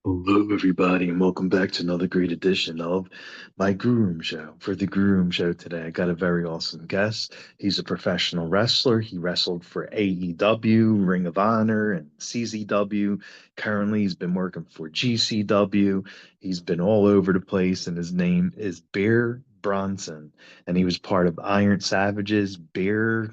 Hello, everybody, and welcome back to another great edition of my Groom Show. For the Groom Show today, I got a very awesome guest. He's a professional wrestler. He wrestled for AEW, Ring of Honor, and CZW. Currently, he's been working for GCW. He's been all over the place, and his name is Bear Bronson. And he was part of Iron Savages, Bear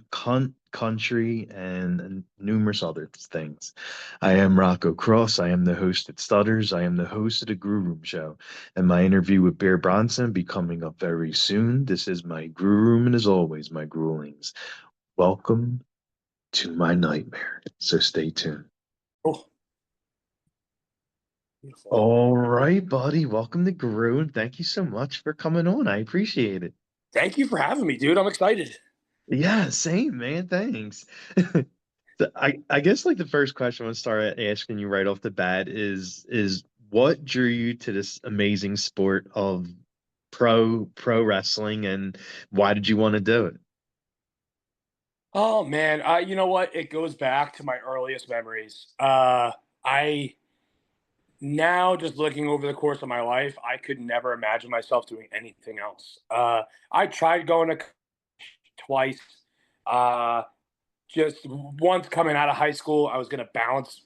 Country, and numerous other things. I am Rocco Cross. I am the host at Stutters. I am the host of the Grue Room Show. And my interview with Bear Bronson be coming up very soon. This is my Grue Room, and as always, my Gruelings. Welcome to my nightmare. So stay tuned. Oh, beautiful. All right, buddy. Welcome to Grue, and thank you so much for coming on. I appreciate it. Thank you for having me, dude. I'm excited. Yeah, same, man. Thanks. I guess like the first question I want to start asking you right off the bat is what drew you to this amazing sport of pro wrestling, and why did you want to do it? Oh man, you know what? It goes back to my earliest memories. I now just looking over the course of my life, I could never imagine myself doing anything else. I tried going to twice. Uh, just once coming out of high school, I was going to balance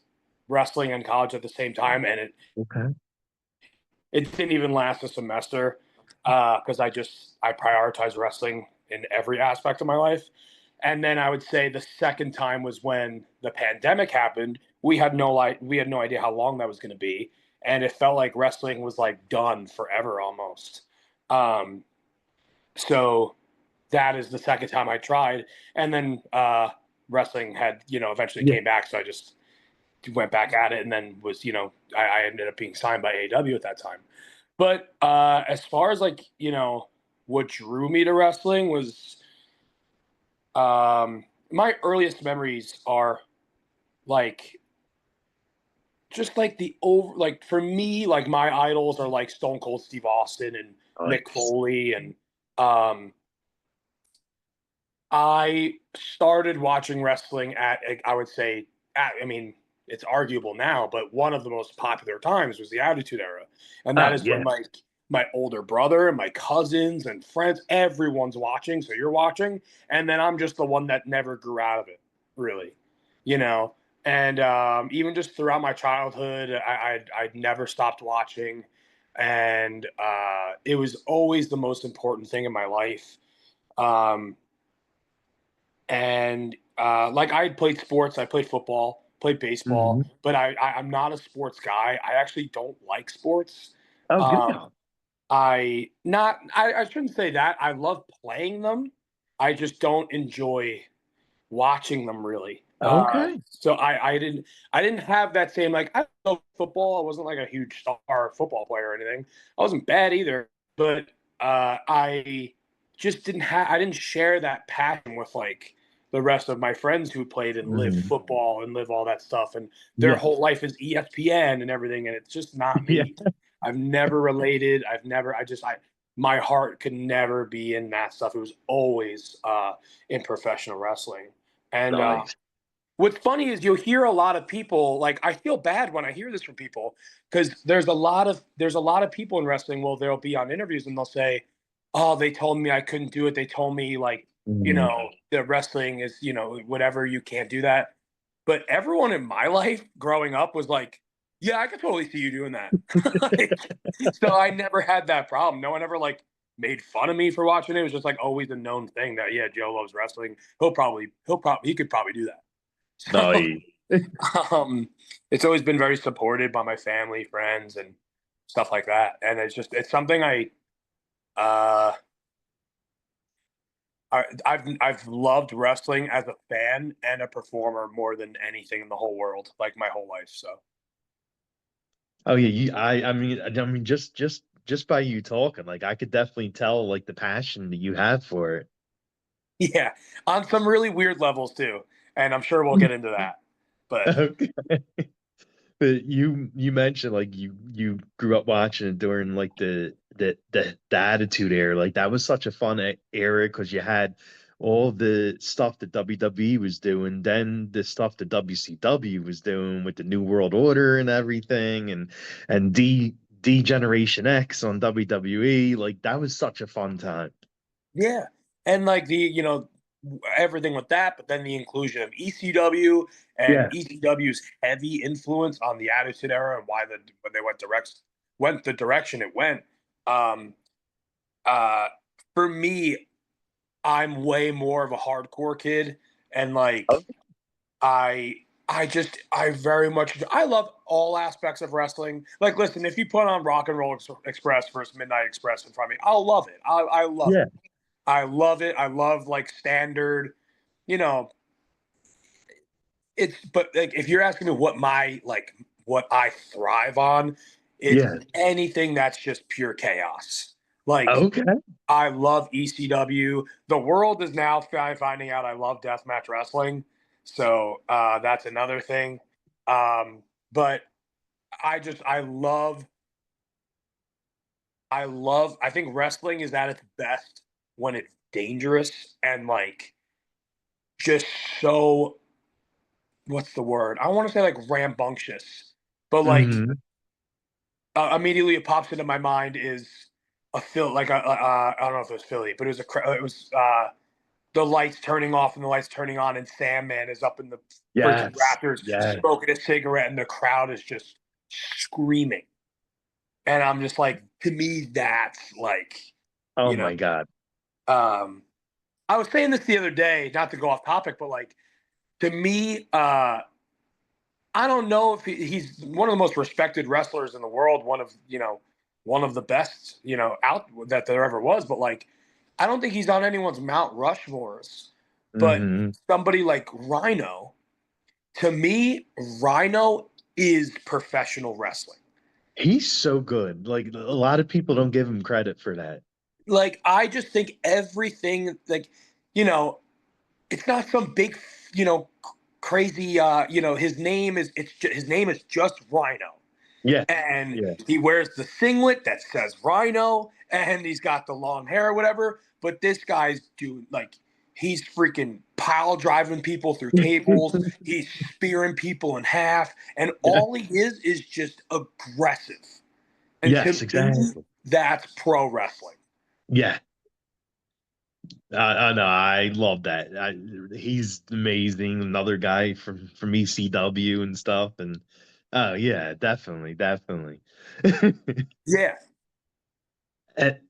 wrestling and college at the same time, and Okay. it didn't even last a semester because I prioritize wrestling in every aspect of my life. And then I would say the second time was when the pandemic happened. We had no idea how long that was going to be, and it felt like wrestling was like done forever almost. Um, so that is the second time I tried, and then wrestling had eventually Yeah. came back. So I just went back at it, and then was I ended up being signed by AEW at that time. But as far as like what drew me to wrestling was my earliest memories are like just like the over like for me like my idols are like Stone Cold Steve Austin and Mick Nice. Foley and um I started watching wrestling at I would say I mean it's arguable now, but one of the most popular times was the Attitude Era, and that Oh is when yeah. my older brother and my cousins and friends, everyone's watching, so you're watching, and then I'm just the one that never grew out of it, really, you know. And even just throughout my childhood, I'd never stopped watching, and it was always the most important thing in my life. Um, and like I played sports, I played football, played baseball, Hmm. but I'm not a sports guy. I actually don't like sports. Oh, good. Um, I shouldn't say that. I love playing them. I just don't enjoy watching them really. Okay. So I didn't have that same like I love football. I wasn't like a huge star football player or anything. I wasn't bad either, but I just I didn't share that passion with like the rest of my friends who played and live Hmm. football and live all that stuff, and their Yeah. whole life is ESPN and everything, and it's just not Yeah. me. I've never related. I've never. I my heart could never be in that stuff. It was always in professional wrestling. And Nice. what's funny is you'll hear a lot of people like I feel bad when I hear this from people because there's a lot of people in wrestling. Well, they'll be on interviews and they'll say, "Oh, they told me I couldn't do it. They told me like Hmm. that wrestling is whatever, you can't do that." But everyone in my life growing up was like, "Yeah, I could totally see you doing that." Like, so I never had that problem. No one ever like made fun of me for watching it. It was just like always a known thing that yeah, Joe loves wrestling. He could probably do that. So Nice. um, it's always been very supported by my family, friends, and stuff like that. And it's something uh, I've loved wrestling as a fan and a performer more than anything in the whole world, like my whole life. So Oh yeah, I mean just by you talking, like I could definitely tell like the passion that you have for it. yeah, on some really weird levels too, and I'm sure we'll get into that. But Okay. But you mentioned like you grew up watching it during like the Attitude Era. Like that was such a fun era because you had all the stuff that WWE was doing, then the stuff that WCW was doing with the New World Order and everything, and D Generation X on WWE, like that was such a fun time. Yeah. And like everything with that, but then the inclusion of ECW and Yeah. ECW's heavy influence on the Attitude Era and why when they went the direction it went. Um, uh, for me, I'm way more of a hardcore kid, and like I I very much I love all aspects of wrestling. Like, listen, if you put on Rock and Roll Express versus Midnight Express in front of me, I'll love it. I love it. Yeah. I love it. I love like standard, you know, it's but like if you're asking me what I thrive on, it's Yeah. anything that's just pure chaos. Like Okay. I love ECW. The world is now finding out I love deathmatch wrestling. So that's another thing. But I think wrestling is at its best when it's dangerous and like just so what's the word? I want to say like rambunctious, but like Hmm. immediately it pops into my mind is a Phil like I don't know if it was Philly, but it was the lights turning off and the lights turning on, and Sandman is up in the freaking Yes. rafters Yeah. smoking a cigarette, and the crowd is just screaming. And I'm just like, to me, that's like, Oh you know, my God. um, I was saying this the other day, not to go off topic, but like to me, I don't know if he's one of the most respected wrestlers in the world, one of the best, out that there ever was. But like, I don't think he's on anyone's Mount Rushmores. But Hmm. somebody like Rhino, to me, Rhino is professional wrestling. He's so good. Like a lot of people don't give him credit for that. Like, I just think everything, like, you know, it's not some big, crazy. His name is just Rhino. Yeah. And Yeah. he wears the singlet that says Rhino, and he's got the long hair or whatever. But this guy's doing like he's freaking pile driving people through tables. He's spearing people in half, and Yeah. all he is just aggressive. And to Yes, me, exactly. that's pro wrestling. Yeah. I know. I love that. He's amazing. Another guy from ECW and stuff. And oh yeah, definitely, definitely. Yeah. And,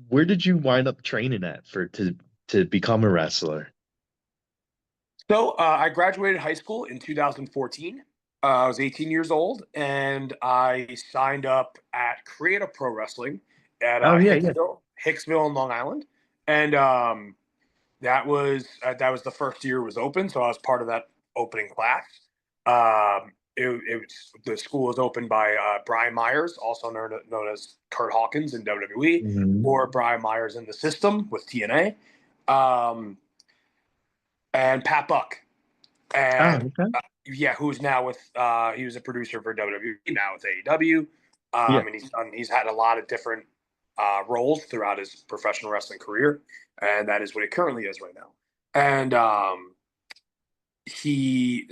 where did you wind up training at for to become a wrestler? So I graduated high school in 2014. I was 18 years old, and I signed up at Creative Pro Wrestling at Oh yeah, yeah. Hicksville in Long Island, and that was the first year it was open, so I was part of that opening class. The school was opened by Brian Myers, also known as Kurt Hawkins in WWE, Hmm. or Brian Myers in the System with TNA, and Pat Buck. Oh, And okay. yeah, who's now with he was a producer for WWE, now with AEW, Yeah. and he's had a lot of different roles throughout his professional wrestling career, and that is what he currently is right now. And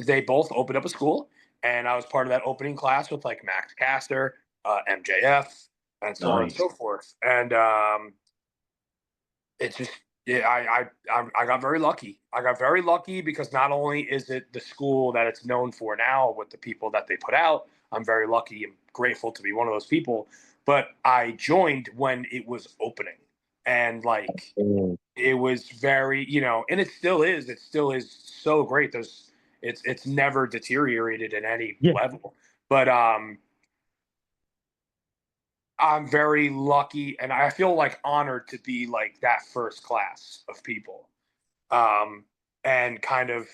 they both opened up a school, and I was part of that opening class with like Max Caster, MJF, and so on and Nice. so forth. And it's just yeah, I got very lucky. I got very lucky because not only is it the school that it's known for now with the people that they put out, I'm very lucky and grateful to be one of those people. But I joined when it was opening, and like Oh, it was very, and it still is. It still is so great. It's never deteriorated in any yeah. level. But I'm very lucky, and I feel like honored to be like that first class of people. And kind of,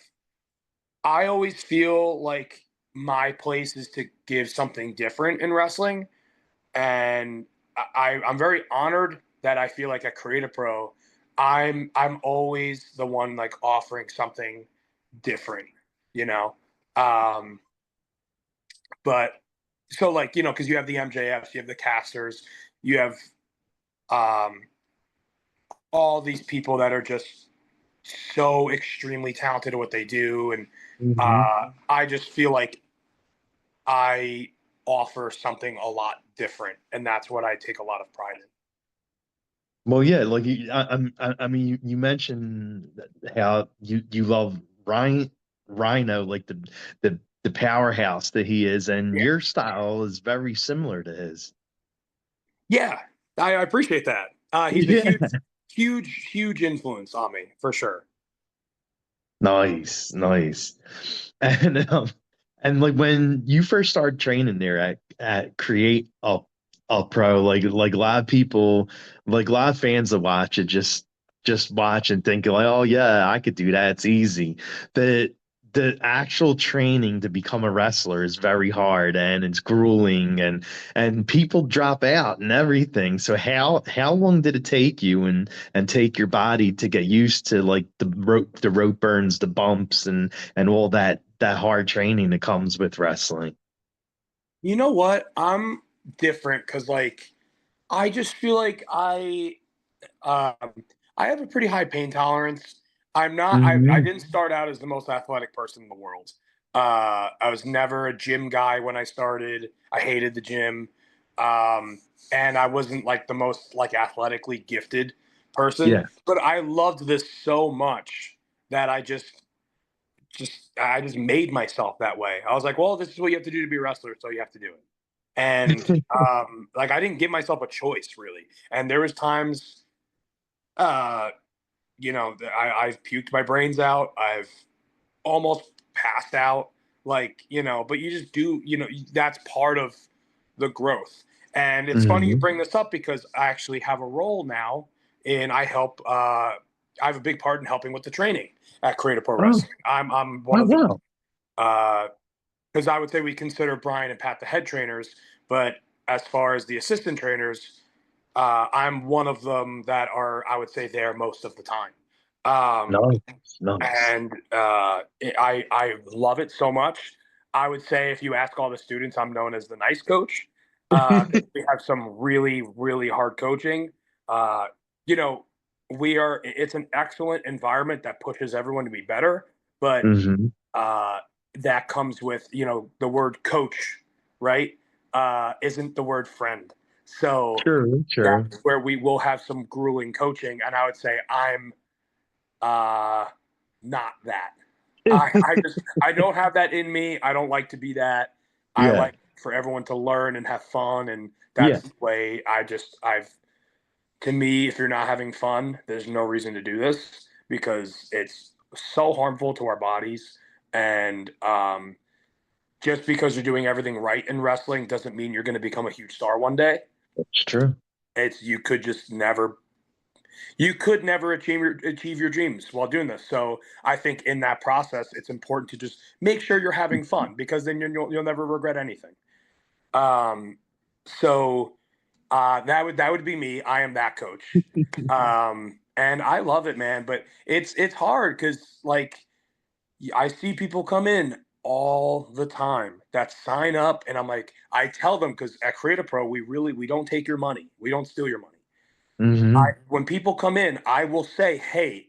I always feel like my place is to give something different in wrestling, and I'm very honored that I feel like a Creative Pro, I'm always the one like offering something different, you know. Um, but so like because you have the MJFs, you have the casters, you have um all these people that are just so extremely talented at what they do, and Hmm. I just feel like I offer something a lot different, and that's what I take a lot of pride in. Well, yeah, like I mean, you mentioned how you love Rhino, like the powerhouse that he is, and Yeah, your style is very similar to his. yeah, I appreciate that. He's a Yeah. huge influence on me for sure. Nice, nice. And like when you first started training there at Create Up Pro, like a lot of people, like a lot of fans that watch it just watch and think like, oh yeah, I could do that. It's easy. The actual training to become a wrestler is very hard and it's grueling and people drop out and everything. So how long did it take you and take your body to get used to like the rope burns, the bumps, and all that hard training that comes with wrestling. You know what? I'm different because like I just feel like um, I have a pretty high pain tolerance. I'm not. I Hmm. didn't start out as the most athletic person in the world. I was never a gym guy when I started. I hated the gym, um, and I wasn't like the most like athletically gifted person. Yeah. But I loved this so much that I just made myself that way. I was like, well, this is what you have to do to be a wrestler, so you have to do it. And like I didn't give myself a choice really. And there was times uh I've puked my brains out. I've almost passed out. Like, but you just do, that's part of the growth. And it's funny you Hmm. bring this up because I actually have a role now and I have a big part in helping with the training at Creative Pro Oh, Wrestling. I'm one oh of the wow. because I would say we consider Brian and Pat the head trainers, but as far as the assistant trainers, I'm one of them that are, I would say, there most of the time. Um, Nice, nice. and I love it so much. I would say if you ask all the students, I'm known as the nice coach. 'Cause we have some really really hard coaching. Uh, you know, It's an excellent environment that pushes everyone to be better, but Hmm. uh, that comes with the word coach, right? Isn't the word friend. So True, true. that's where we will have some grueling coaching, and I would say I'm uh, not that. I don't have that in me. I don't like to be that. I Yeah, like for everyone to learn and have fun, and yeah, that's the way I've to me, if you're not having fun, there's no reason to do this because it's so harmful to our bodies. And just because you're doing everything right in wrestling doesn't mean you're going to become a huge star one day. it's true. It's you could never achieve your dreams while doing this. So I think in that process, it's important to just make sure you're having fun because then you'll never regret anything. Um, so that would be me. I am that coach. And I love it, man. But it's hard because like I see people come in all the time that sign up, and I'm like, I tell them because at Creative Pro, we don't take your money, we don't steal your money. Hmm. When people come in, I will say, hey,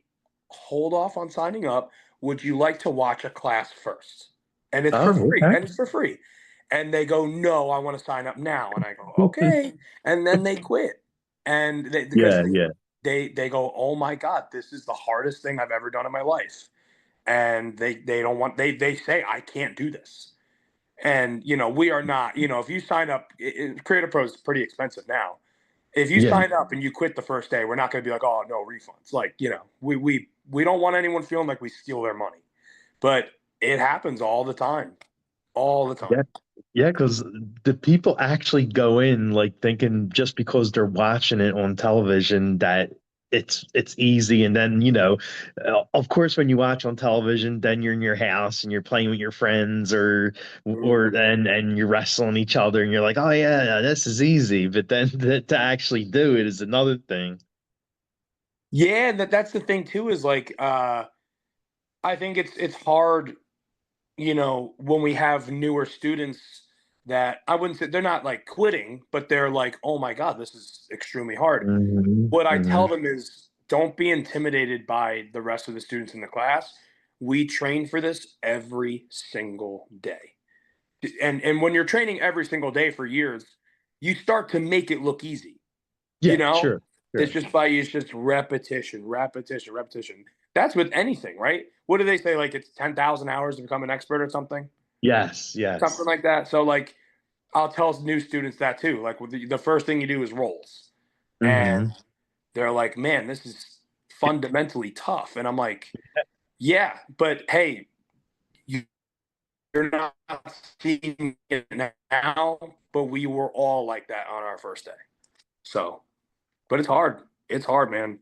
hold off on signing up. Would you like to watch a class first? And it's for Oh, free. okay. And it's for free. And they go, no, I want to sign up now. And I go, okay. And then they quit. And because Yeah, yeah, they go, oh my God, this is the hardest thing I've ever done in my life. And they don't want they say I can't do this. And we are not, if you sign up, Creative Pro is pretty expensive now. If you yeah. sign up and you quit the first day, we're not going to be like, oh, no refunds. Like, we don't want anyone feeling like we steal their money, but it happens all the time, all the time. Yeah, yeah, because the people actually go in like thinking just because they're watching it on television that it's easy, and then of course, when you watch on television, then you're in your house and you're playing with your friends or Mhm. and you're wrestling each other, and you're like, oh yeah, this is easy, but then to actually do it is another thing. Yeah, that's the thing too. Is like, I think it's hard, when we have newer students that I wouldn't say they're not like quitting, but they're like, oh my God, this is extremely hard. Hmm. What I Hmm. tell them is don't be intimidated by the rest of the students in the class. We train for this every single day. And when you're training every single day for years, you start to make it look easy. You Yeah, know, sure, sure. it's just repetition, repetition, repetition. That's with anything, right? What do they say? Like it's 10,000 hours to become an expert or something, Yes, something yes. like that. So like, I'll tell new students that too. Like the first thing you do is rolls, and Hmm. they're like, "Man, this is fundamentally tough." And I'm like, "Yeah, but hey, you're not seeing it now, but we were all like that on our first day." So, but it's hard. It's hard, man.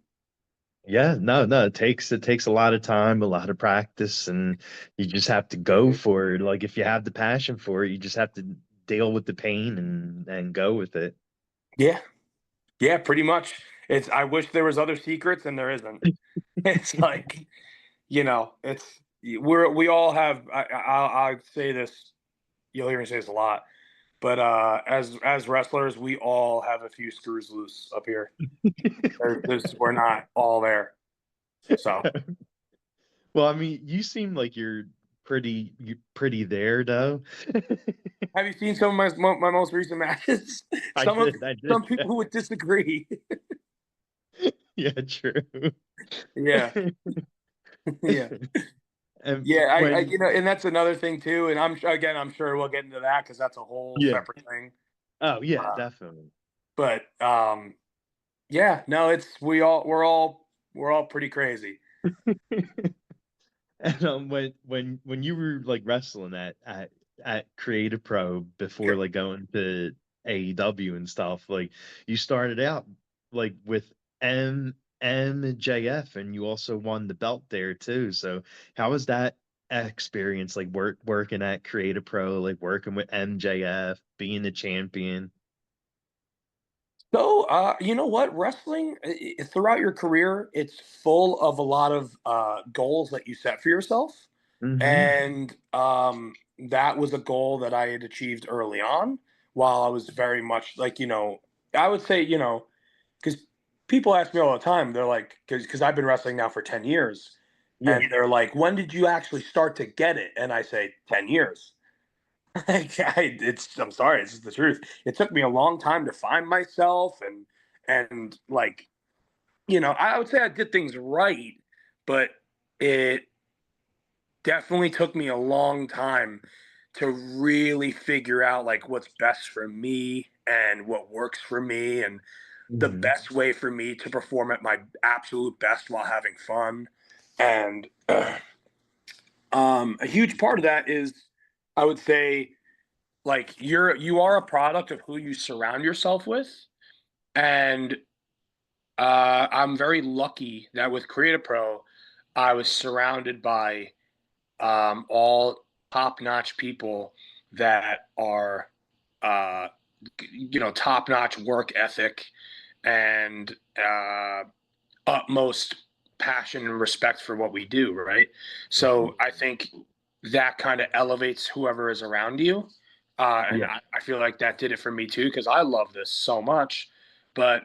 Yeah, no, no, it takes a lot of time, a lot of practice, and you just have to go Mhm. for it. Like if you have the passion for it, you just have to deal with the pain and go with it. Yeah, yeah, pretty much. It's. I wish there was other secrets, and there isn't. It's like it's we all have. I'll say this. You'll hear me say this a lot, but as wrestlers, we all have a few screws loose up here. We're not all there. So, Well, I mean, you seem like you're pretty there though. have you seen some of my most recent matches? I did, I did. Some people would disagree. Yeah, true. Yeah, yeah. And Yeah, I when and that's another thing too. And I'm sure we'll get into that because that's a whole yeah. separate thing. Oh yeah, Uh, definitely. but yeah, no, it's we're all pretty crazy. And when you were like wrestling at Creative Pro before Sure. like going to AEW and stuff, like you started out like with MJF and you also won the belt there too. So how was that experience like working at Creative Pro, like working with MJF, being the champion? So, you know what? Wrestling throughout your career, it's full of a lot of goals that you set for yourself, Hmm. and that was a goal that I had achieved early on. While I was very much like I would say because people ask me all the time, they're like, because I've been wrestling now for 10 years, Yeah. and they're like, when did you actually start to get it? And I say 10 years. I'm sorry, it's just the truth. It took me a long time to find myself and like I would say I did things right, but it definitely took me a long time to really figure out like what's best for me and what works for me and the Hmm. best way for me to perform at my absolute best while having fun. And a huge part of that is, I would say, like you are a product of who you surround yourself with. And I'm very lucky that with Creative Pro, I was surrounded by all top-notch people that are uh, top-notch work ethic and utmost passion and respect for what we do, right? So I think that kind of elevates whoever is around you. And Yeah. I feel like that did it for me too, because I love this so much. But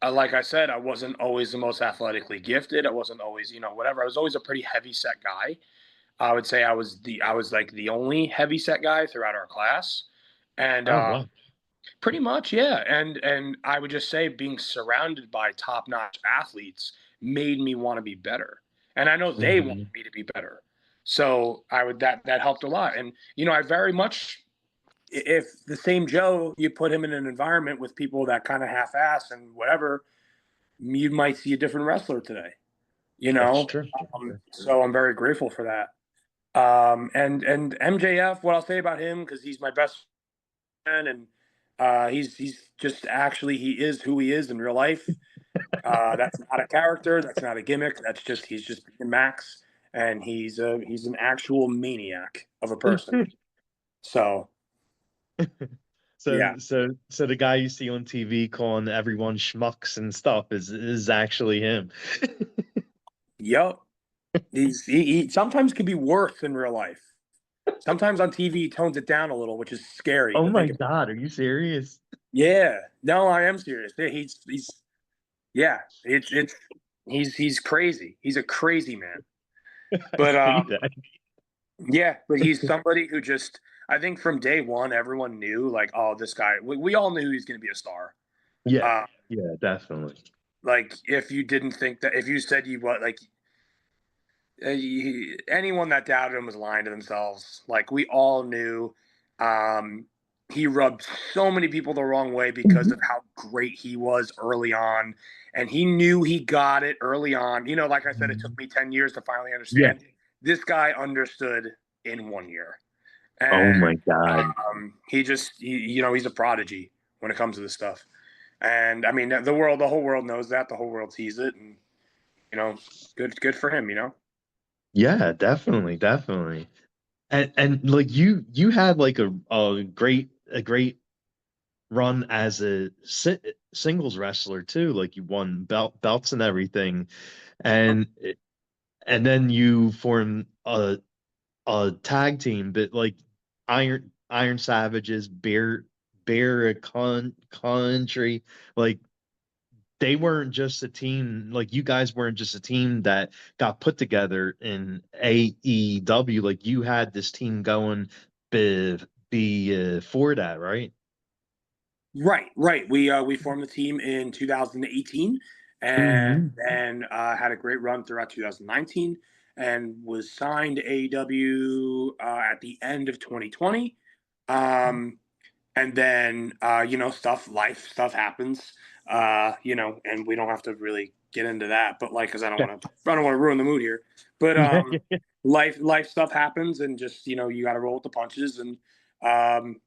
like I said, I wasn't always the most athletically gifted. I wasn't always, whatever. I was always a pretty heavy set guy. I would say I was like the only heavy set guy throughout our class. And Oh wow. pretty much, yeah. And I would just say being surrounded by top-notch athletes made me want to be better. And I know they wanted Hmm. me to be better. So I would that helped a lot. And I very much, if the same Joe, you put him in an environment with people that kind of half-ass and whatever, you might see a different wrestler today, you That's know? true. So I'm very grateful for that. And MJF, what I'll say about him, because he's my best friend, and he's just actually he is who he is in real life. That's not a character. That's not a gimmick. He's just being Max, and he's an actual maniac of a person. So yeah, So the guy you see on TV calling everyone schmucks and stuff is actually him. yep. He sometimes can be worse in real life. Sometimes on TV he tones it down a little, which is scary Oh to my think about. God, are you serious? Yeah, no, I am serious. Yeah, he's yeah. It's He's crazy. He's a crazy man. I But see that. yeah, but he's somebody who just, I think from day one, everyone knew like, oh, this guy. We all knew he's going to be a star. Yeah, Uh, yeah, definitely. like if you didn't think that, if you said you what, like anyone that doubted him was lying to themselves. Like we all knew, um, he rubbed so many people the wrong way because Mhm. of how great he was early on, and he knew he got it early on. You know, like I said, it took me 10 years to finally Yeah. understand. This guy understood in 1 year, Oh and my God. he's a prodigy when it comes to this stuff. And I mean, the whole world knows that. The whole world sees it, and you know, good for him. You know. Yeah, definitely, definitely. And like you had like a great run as a singles wrestler too. Like you won belts and everything, and and then you formed a tag team, but like Iron Savages, Bear Country, like they weren't just a team. Like you guys weren't just a team that got put together in AEW. Like you had this team going before that, right? Right, right. We formed the team in 2018, and Hmm. then had a great run throughout 2019, and was signed to AEW at the end of 2020. And then life stuff happens. And we don't have to really get into that, but like, because I don't want to ruin the mood here. But Yeah. life stuff happens, and just you got to roll with the punches. And um,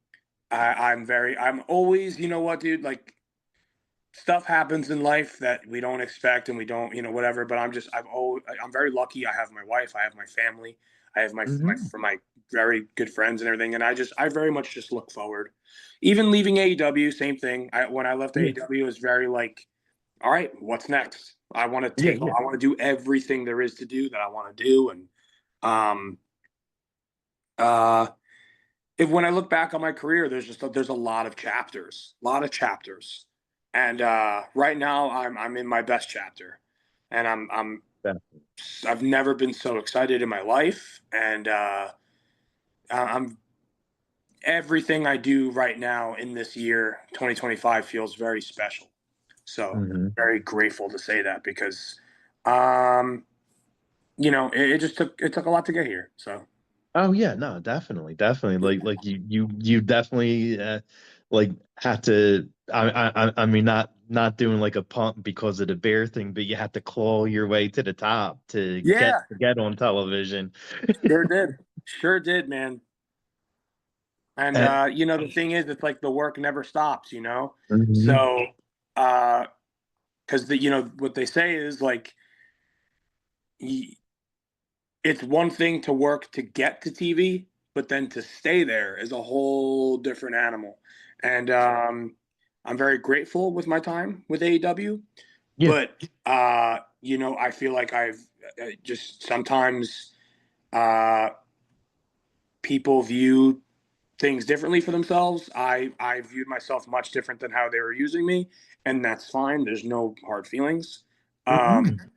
I'm always, you know what, dude, like stuff happens in life that we don't expect and we don't, whatever. But I'm very lucky. I have my wife, I have my family, I have Hmm. my very good friends and everything. And I very much just look forward. Even leaving AEW, same thing. When I left Yeah. AEW, it was very like, all right, what's next? Yeah. Yeah. I want to do everything there is to do that I want to do. And um, uh, if when I look back on my career, there's a lot of chapters, and right now I'm in my best chapter, and Definitely. I've never been so excited in my life, and I'm everything I do right now in this year 2025 feels very special. So Hmm. very grateful to say that because um, it took a lot to get here. So Oh yeah, no, definitely, definitely. Like you definitely like had to. I mean, not doing like a pump because of the bear thing, but you had to claw your way to the top to yeah, get on television. sure did, man. And And, the thing is, it's like the work never stops, you know. mhm. So, because what they say is like, it's one thing to work to get to TV, but then to stay there is a whole different animal. And I'm very grateful with my time with AEW, Yeah, but I feel like I've just sometimes uh, people view things differently for themselves. I viewed myself much different than how they were using me, and that's fine. There's no hard feelings. Um, mhm.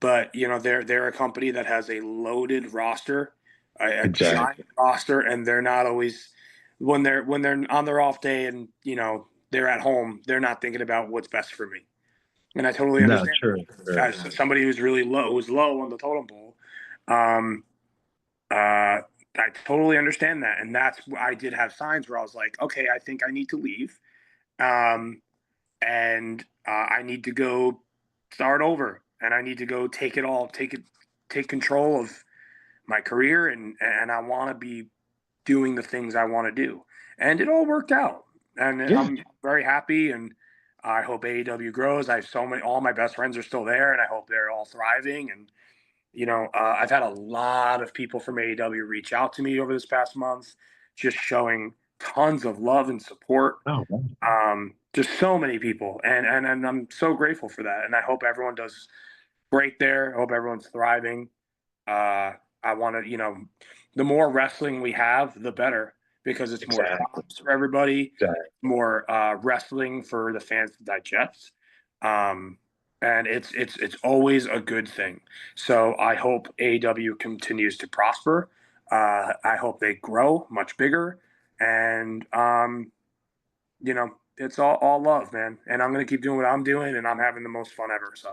but they're a company that has a loaded roster, a giant Exactly. roster, and they're not always when they're on their off day and they're at home. They're not thinking about what's best for me, and I totally No, understand true, that. true. As somebody who's low on the totem pole, um, I totally understand that, and that's I did have signs where I was like, okay, I think I need to leave, um, and I need to go start over, and I need to go take control of my career, and I want to be doing the things I want to do, and it all worked out, and Yeah, I'm very happy, and I hope AEW grows. I have all my best friends are still there, and I hope they're all thriving, and I've had a lot of people from AEW reach out to me over this past month, just showing tons of love and support. oh, wow. Just so many people, and I'm so grateful for that. And I hope everyone does great there. I hope everyone's thriving. I want to, the more wrestling we have, the better because it's more Exactly. jobs for everybody, Exactly. more wrestling for the fans to digest. Um, and it's always a good thing. So I hope AEW continues to prosper. I hope they grow much bigger, and it's all love, man. And I'm gonna keep doing what I'm doing, and I'm having the most fun ever. So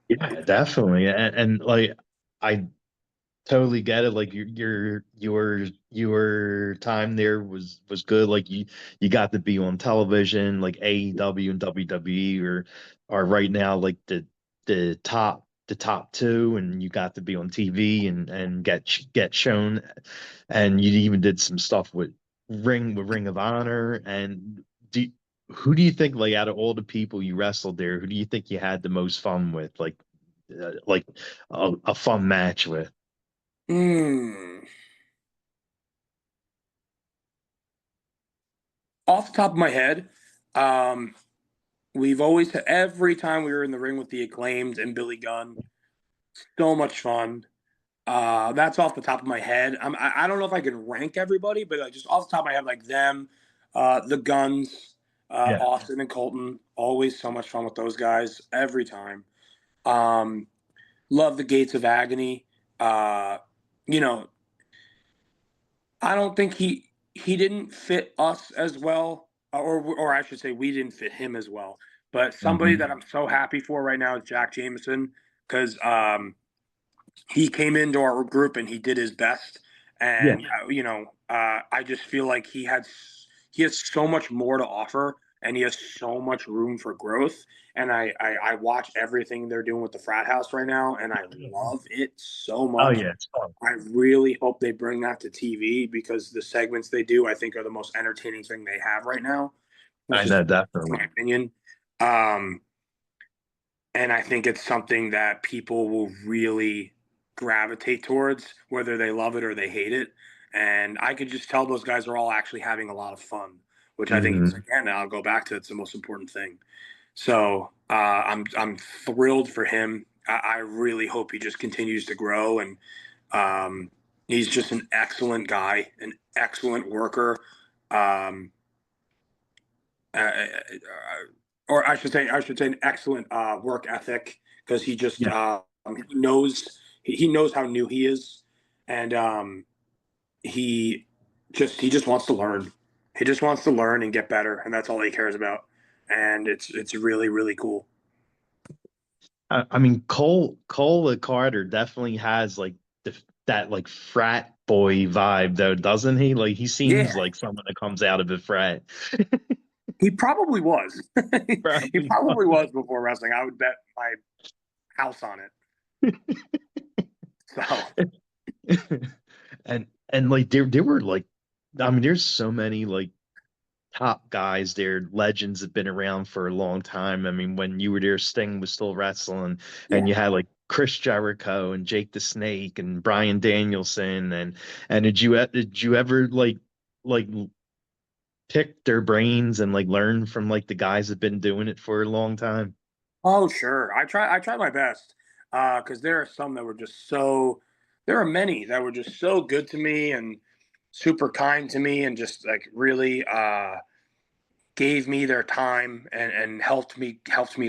Yeah, definitely. And like I totally get it. Like your time there was good. Like you got to be on television, like AEW and WWE are right now like the top two, and you got to be on TV and get shown. And you even did some stuff with Ring of Honor. And do who do you think, like, out of all the people you wrestled there, who do you think you had the most fun with, like a fun match with? mm, off the top of my head, um, we've always every time we were in the ring with the Acclaimed and Billy Gunn, so much fun. That's off the top of my head. I don't know if I can rank everybody, but just off the top of my head, like them, the Guns, Yeah. Austin and Colton, always so much fun with those guys every time. Um, love the Gates of Agony. Uh, you know, I don't think he didn't fit us as well, or I should say, we didn't fit him as well. But somebody Hmm. that I'm so happy for right now is Jack Jameson because he came into our group and he did his best. Yeah. And I just feel like he has so much more to offer, and he has so much room for growth. And I watch everything they're doing with the frat house right now, and I love it so Oh much. yeah, it's fun. I really hope they bring that to TV because the segments they do, I think, are the most entertaining thing they have right now. It's I just know, definitely. my opinion. Um, and I think it's something that people will really gravitate towards, whether they love it or they hate it. And I could just tell those guys are all actually having a lot of fun, which I think is, Hmm. again, I'll go back to, it's the most important thing. So I'm thrilled for him. I really hope he just continues to grow, and um, he's just an excellent guy, an excellent worker. Um, uh, or I should say, an excellent work ethic because he just Yeah. he knows how new he is, and he he just wants to learn. He just wants to learn and get better, and that's all he cares about. And it's really really cool. I mean, Cole Carter definitely has like that like frat boy vibe though, doesn't he? Like he seems Yeah, like someone that comes out of a frat. he probably was. He Probably probably was before wrestling. I would bet my house on it. So and like there were like, I mean, there's so many like top guys there, legends have been around for a long time. I mean, when you were there, Sting was still wrestling, and yeah. you had like Chris Jericho and Jake the Snake and Brian Danielson, and did you ever like pick their brains and like learn from like the guys that have been doing it for a long time? Oh, sure. I try my best because there are some that were just so. There are many that were just so good to me and super kind to me and just like really gave me their time and helped me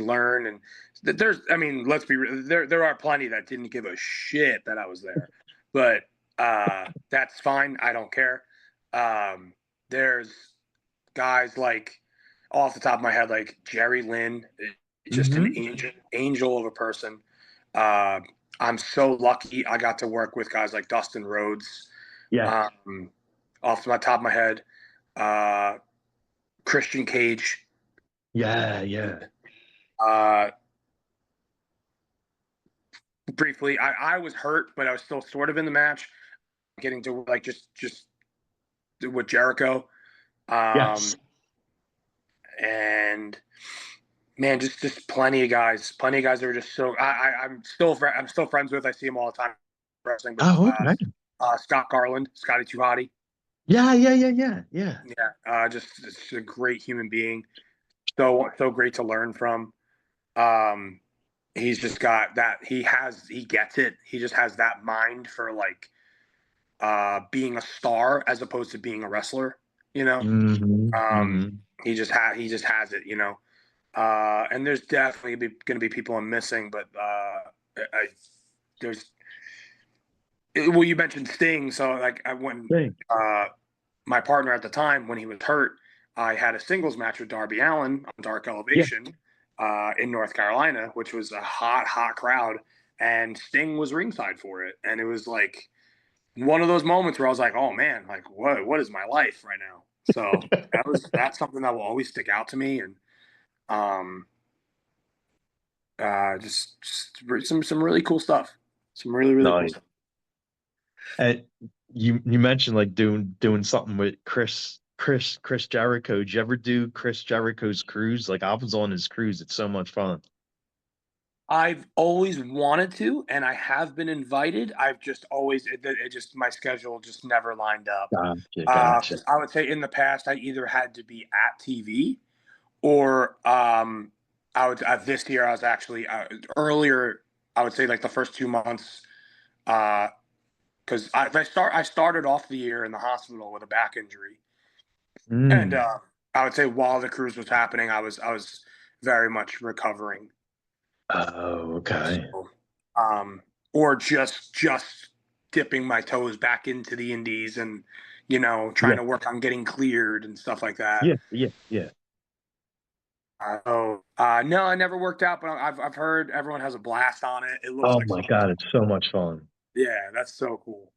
learn. And there's, I mean, let's be real, there are plenty that didn't give a shit that I was there, but that's fine. I don't care. Um, there's guys like, off the top of my head, like Jerry Lynn, just an Hmm. angel of a person. Uh, I'm so lucky I got to work with guys like Dustin Rhodes. Yeah. Um, off the top of my head, uh, Christian Cage. Yeah. Yeah. Uh, briefly, I was hurt, but I was still sort of in the match, getting to like just with Jericho. Yes. Um, and man, just plenty of guys that are just so. I'm still friends with. I see him all the time wrestling with Oh, okay. Scott Garland, Scotty Too Hottie. Yeah. Yeah. Yeah. Yeah. Yeah. Yeah, just a great human being. So great to learn from. Um, he's just got that. He gets it. He just has that mind for like being a star as opposed to being a wrestler. You know, Hmm. um, Hmm. he just has it. You know, And there's definitely going to be people I'm missing, but there's well, you mentioned Sting, so like I when Thanks. my partner at the time when he was hurt, I had a singles match with Darby Allin on Dark Yeah. Elevation in North Carolina, which was a hot crowd, and Sting was ringside for it, and it was like one of those moments where I was like, oh man, like what is my life right now? So that's something that will always stick out to me, and um, just some really cool stuff, some really cool Nice. stuff. And you mentioned like doing something with Chris Jericho. Did you ever do Chris Jericho's cruise? Like I was on his cruise. It's so much fun. I've always wanted to, and I have been invited. I've just always it just my schedule just never lined up. Gotcha. 'Cause I would say in the past I either had to be at TV or I would this year I was actually earlier. I would say like the first 2 months because I started off the year in the hospital with a back injury, and Mm. I would say while the cruise was happening, I was very much recovering. Oh, okay. So, um, or just dipping my toes back into the indies and trying Yeah, to work on getting cleared and stuff like that. yeah. No, I never worked out, but I've heard everyone has a blast on it. It looks Oh like my so God, it's so much fun. yeah, that's so cool.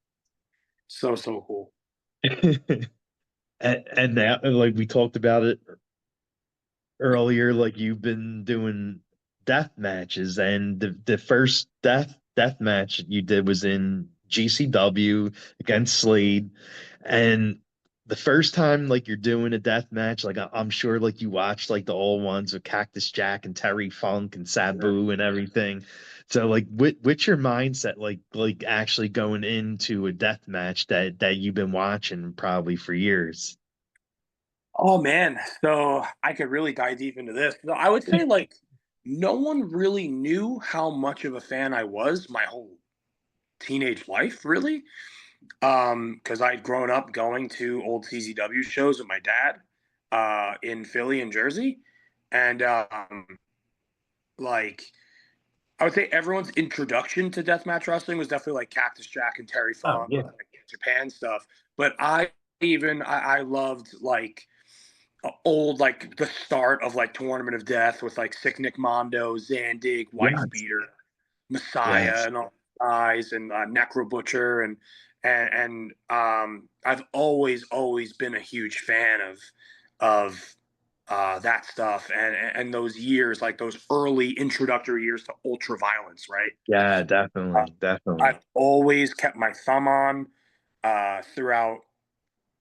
So cool. And now, like we talked about it earlier, like you've been doing death matches, and the first death match you did was in GCW against Slade, and the first time like you're doing a death match, like I'm sure like you watched like the old ones with Cactus Jack and Terry Funk and Yeah. Sabu and everything. So like, what's your mindset like actually going into a death match that you've been watching probably for years? Oh man, so I could really dive deep into this. So I would say like no one really knew how much of a fan I was my whole teenage life, really. Because I'd grown up going to old CZW shows with my dad in Philly and Jersey. And like I would say everyone's introduction to deathmatch wrestling was definitely like Cactus Jack and Terry Oh Funk, yeah, like Japan stuff. But I loved like old like the start of like Tournament of Death with like Sick Nick Mondo, Zandig, Wife yes, Beater, Messiah, yes, and all guys, and Necro Butcher, and I've always been a huge fan of that stuff and those years, like those early introductory years to ultra violence, right? yeah, Uh, definitely. I've always kept my thumb on throughout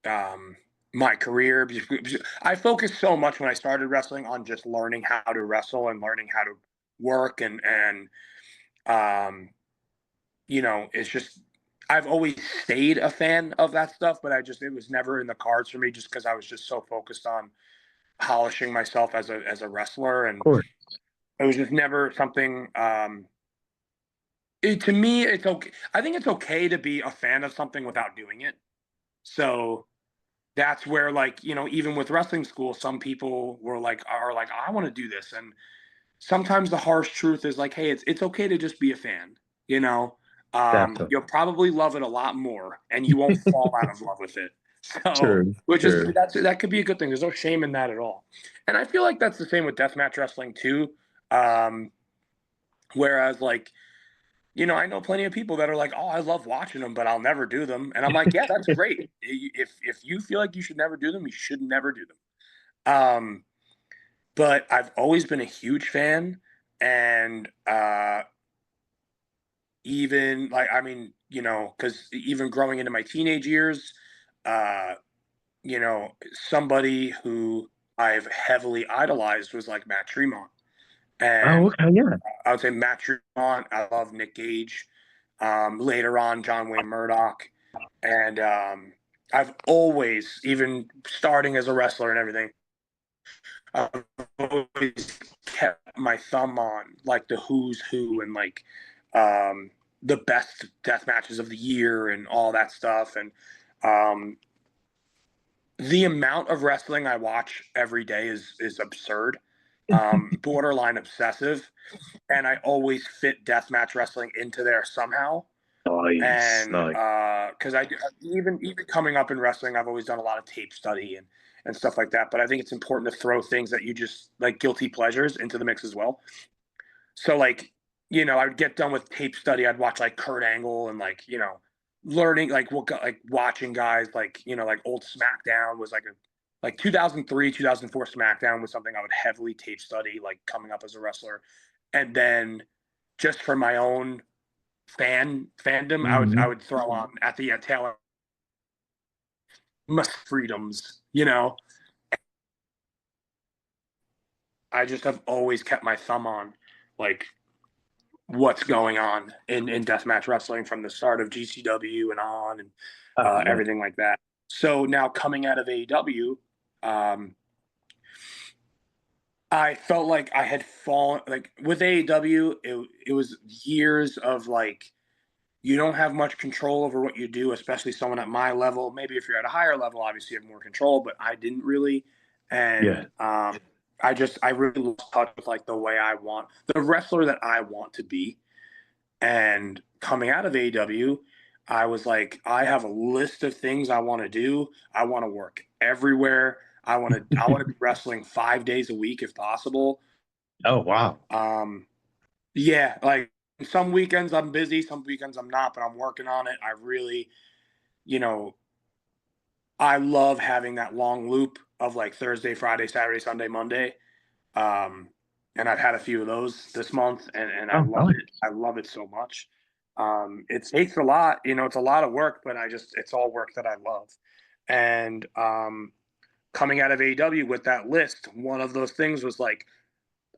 um, my career. I focused so much when I started wrestling on just learning how to wrestle and learning how to work and um, it's just I've always stayed a fan of that stuff, but it was never in the cards for me just because I was just so focused on polishing myself as a wrestler, Of and course, it was just never something. To me, it's okay. I think it's okay to be a fan of something without doing it. So that's where, like, even with wrestling school, some people are like, I want to do this, and sometimes the harsh truth is like, hey, it's okay to just be a fan. You know, definitely. you'll probably love it a lot more, and you won't fall out of love with it. So, True, which is true. that could be a good thing. There's no shame in that at all. And I feel like that's the same with deathmatch wrestling too. Um, whereas, like, I know plenty of people that are like, "Oh, I love watching them, but I'll never do them." And I'm like, "Yeah, that's great. If you feel like you should never do them, you should never do them." Um, but I've always been a huge fan, and even like I mean, because even growing into my teenage years, uh, somebody who I've heavily idolized was like Matt Tremont, Oh, and okay, yeah. I would say Matt Tremont. I love Nick Gage. Later on, John Wayne Murdoch, and I've always, even starting as a wrestler and everything, I've always kept my thumb on like the who's who and like um, the best death matches of the year and all that stuff. And um, the amount of wrestling I watch every day is absurd. borderline obsessive, and I always fit deathmatch wrestling into there somehow. Nice, And nice. because even coming up in wrestling, I've always done a lot of tape study and stuff like that. But I think it's important to throw things that you just like guilty pleasures into the mix as well. So like, I'd get done with tape study. I'd watch like Kurt Angle and like, learning like like watching guys like, like old SmackDown was like 2003, 2004 SmackDown was something I would heavily tape study, like coming up as a wrestler. And then just for my own fandom, I Mhm. would throw on at the tail end freedoms. I just have always kept my thumb on like what's going on in deathmatch wrestling from the start of GCW and on, and Oh yeah. everything like that. So now coming out of AEW, I felt like I had fallen like with AEW. It was years of like you don't have much control over what you do, especially someone at my level. Maybe if you're at a higher level, obviously you have more control, but I didn't really. And Yeah. I really lost touch with like the way I want the wrestler that I want to be. And coming out of AEW, I was like, I have a list of things I want to do. I want to work everywhere. I want to be wrestling 5 days a week if possible. Oh wow. Um, yeah, like some weekends I'm busy, some weekends I'm not, but I'm working on it. I really, you know, I love having that long loop of like Thursday, Friday, Saturday, Sunday, Monday. Um, and I've had a few of those this month, and I Oh love it. nice. I love it so much. It takes a lot, it's a lot of work, but it's all work that I love. And coming out of AEW with that list, one of those things was like,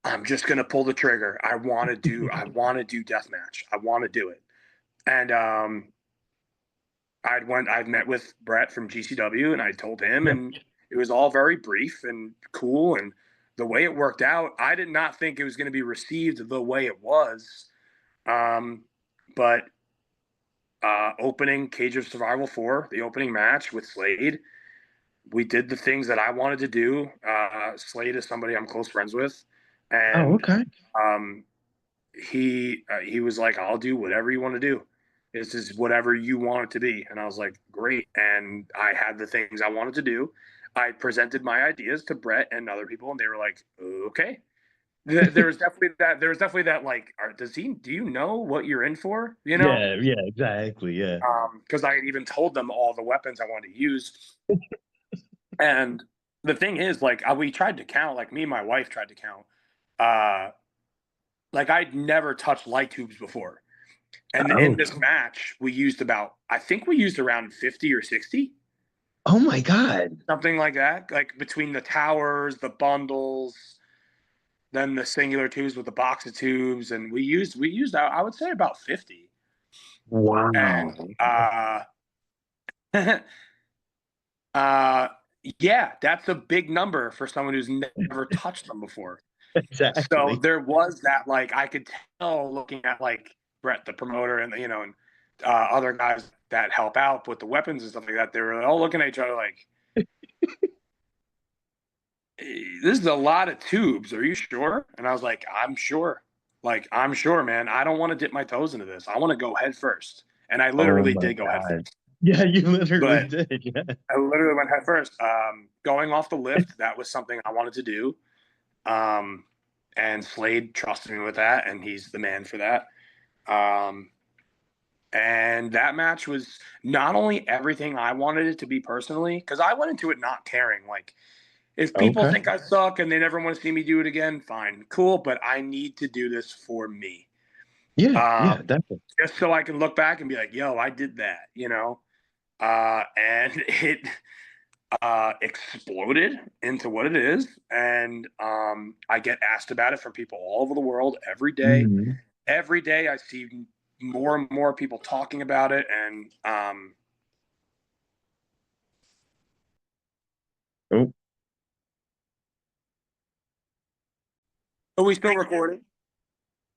I'm just gonna pull the trigger. I want to do deathmatch. I want to do it. And I'd met with Brett from GCW, and I told him, Yeah. and it was all very brief and cool. And the way it worked out, I did not think it was going to be received the way it was. Um, but opening Cage of Survival 4, the opening match with Slade, we did the things that I wanted to do. Slade is somebody I'm close friends with, Oh and okay. um, he was like, "I'll do whatever you want to do. This is whatever you want it to be." And I was like, "Great." And I had the things I wanted to do. I presented my ideas to Brett and other people, and they were like, "Okay." There was definitely that. There was definitely that. Like, does he? Do you know what you're in for? Yeah, yeah, exactly. Yeah. Because I had even told them all the weapons I wanted to use. And the thing is, like, we tried to count. Like, me and my wife tried to count. Uh, like, I'd never touched light tubes before. And in Oh. this match, I think we used around 50 or 60, Oh my God. something like that. Like between the towers, the bundles, then the singular tubes with the box of tubes. And we used, I would say about 50. And, Wow. uh, yeah, that's a big number for someone who's never touched them before. So Exactly. there was that, like, I could tell looking at like Brett, the promoter, and other guys that help out with the weapons and stuff like that. They were all looking at each other like, "This is a lot of tubes. Are you sure?" And I was like, "I'm sure. Like, I'm sure, man. I don't want to dip my toes into this. I want to go head first." And I Oh literally my did go head God. first. Yeah, you literally But did. Yeah. I literally went head first. Going off the lift, that was something I wanted to do. Um, and Slade trusted me with that, and he's the man for that. Um, and that match was not only everything I wanted it to be personally, because I went into it not caring. Like, if people Okay. think I suck and they never want to see me do it again, fine, cool. But I need to do this for me, Yeah, yeah, um, definitely. just so I can look back and be like, "Yo, I did that." And it exploded into what it is, and I get asked about it from people all over the world every day. Mhm. Every day, I see more and more people talking about it, and Oh, are we still recording?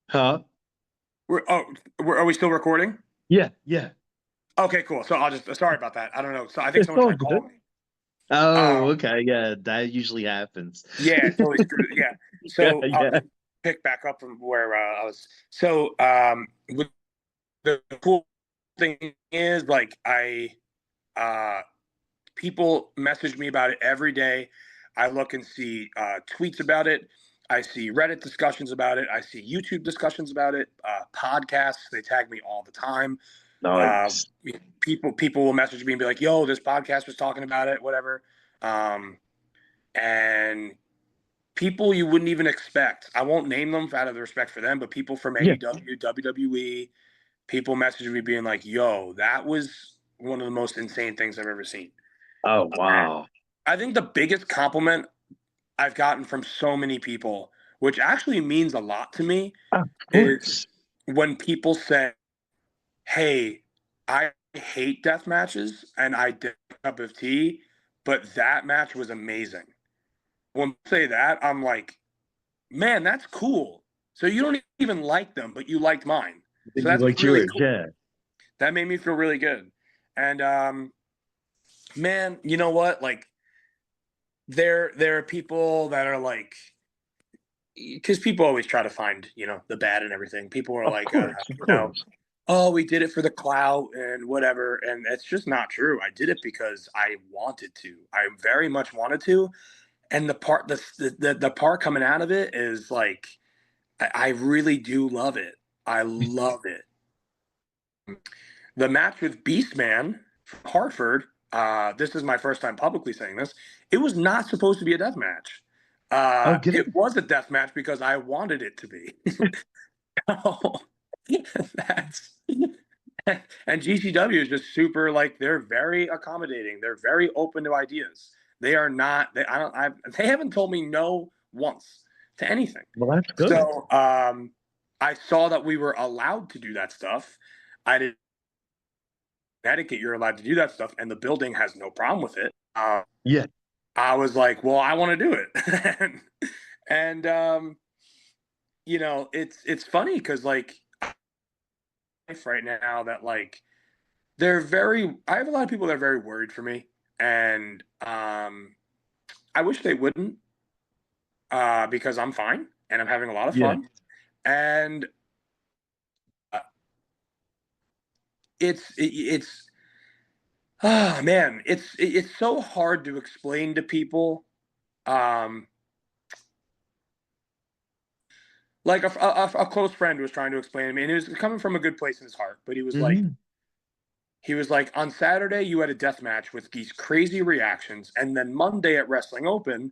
huh? Are we still recording? Yeah, yeah. Okay, cool. So I'll just sorry about that. I don't know. So I think It's someone all tried good. calling me. Oh, Um, okay. Yeah, that usually happens. yeah, it's always true. Yeah. Yeah, So I'll yeah. just pick back up from where I was. So with the cool thing is, like, uh, people message me about it every day. I look and see tweets about it. I see Reddit discussions about it. I see YouTube discussions about it. Podcasts, they tag me all the time. Uh, Nice. people will message me and be like, "Yo, this podcast was talking about it, whatever." Um, and people you wouldn't even expect. I won't name them out of the respect for them, but people from Yeah. AEW, WWE, people message me being like, "Yo, that was one of the most insane things I've ever seen." Oh, And wow. I think the biggest compliment I've gotten from so many people, which actually means a lot to me, Of is course. when people say, "Hey, I hate death matches and I did a cup of tea, but that match was amazing." When they say that, I'm like, man, that's cool. So you don't even like them, but you liked mine. So You that's like really yours, cool. yeah. That made me feel really good. And man, you know what? Like there are people that are like, because people always try to find, the bad and everything. People are Of like, course, of course. oh, we did it for the clout and whatever. And it's just not true. I did it because I wanted to. I very much wanted to. And the part coming out of it is like, I really do love it. I love it. The match with Beastman from Hartford, this is my first time publicly saying this, it was not supposed to be a death match. Oh, get it? It was a death match because I wanted it to be. Oh, that's and GCW is just super, like, they're very accommodating. They're very open to ideas. They are not. They haven't told me no once to anything. Well, that's good. So I saw that we were allowed to do that stuff. I didn't. Connecticut, you're allowed to do that stuff, and the building has no problem with it. Yeah, I was like, well, I want to do it, and it's funny because, like, right now that, like, they're very. I have a lot of people that are very worried for me, and I wish they wouldn't, because I'm fine and I'm having a lot of yeah, fun, and uh, it's oh man, it's so hard to explain to people. Um, like a close friend was trying to explain to me, and it was coming from a good place in his heart, but hmm, he was like, on Saturday you had a death match with these crazy reactions, and then Monday at Wrestling Open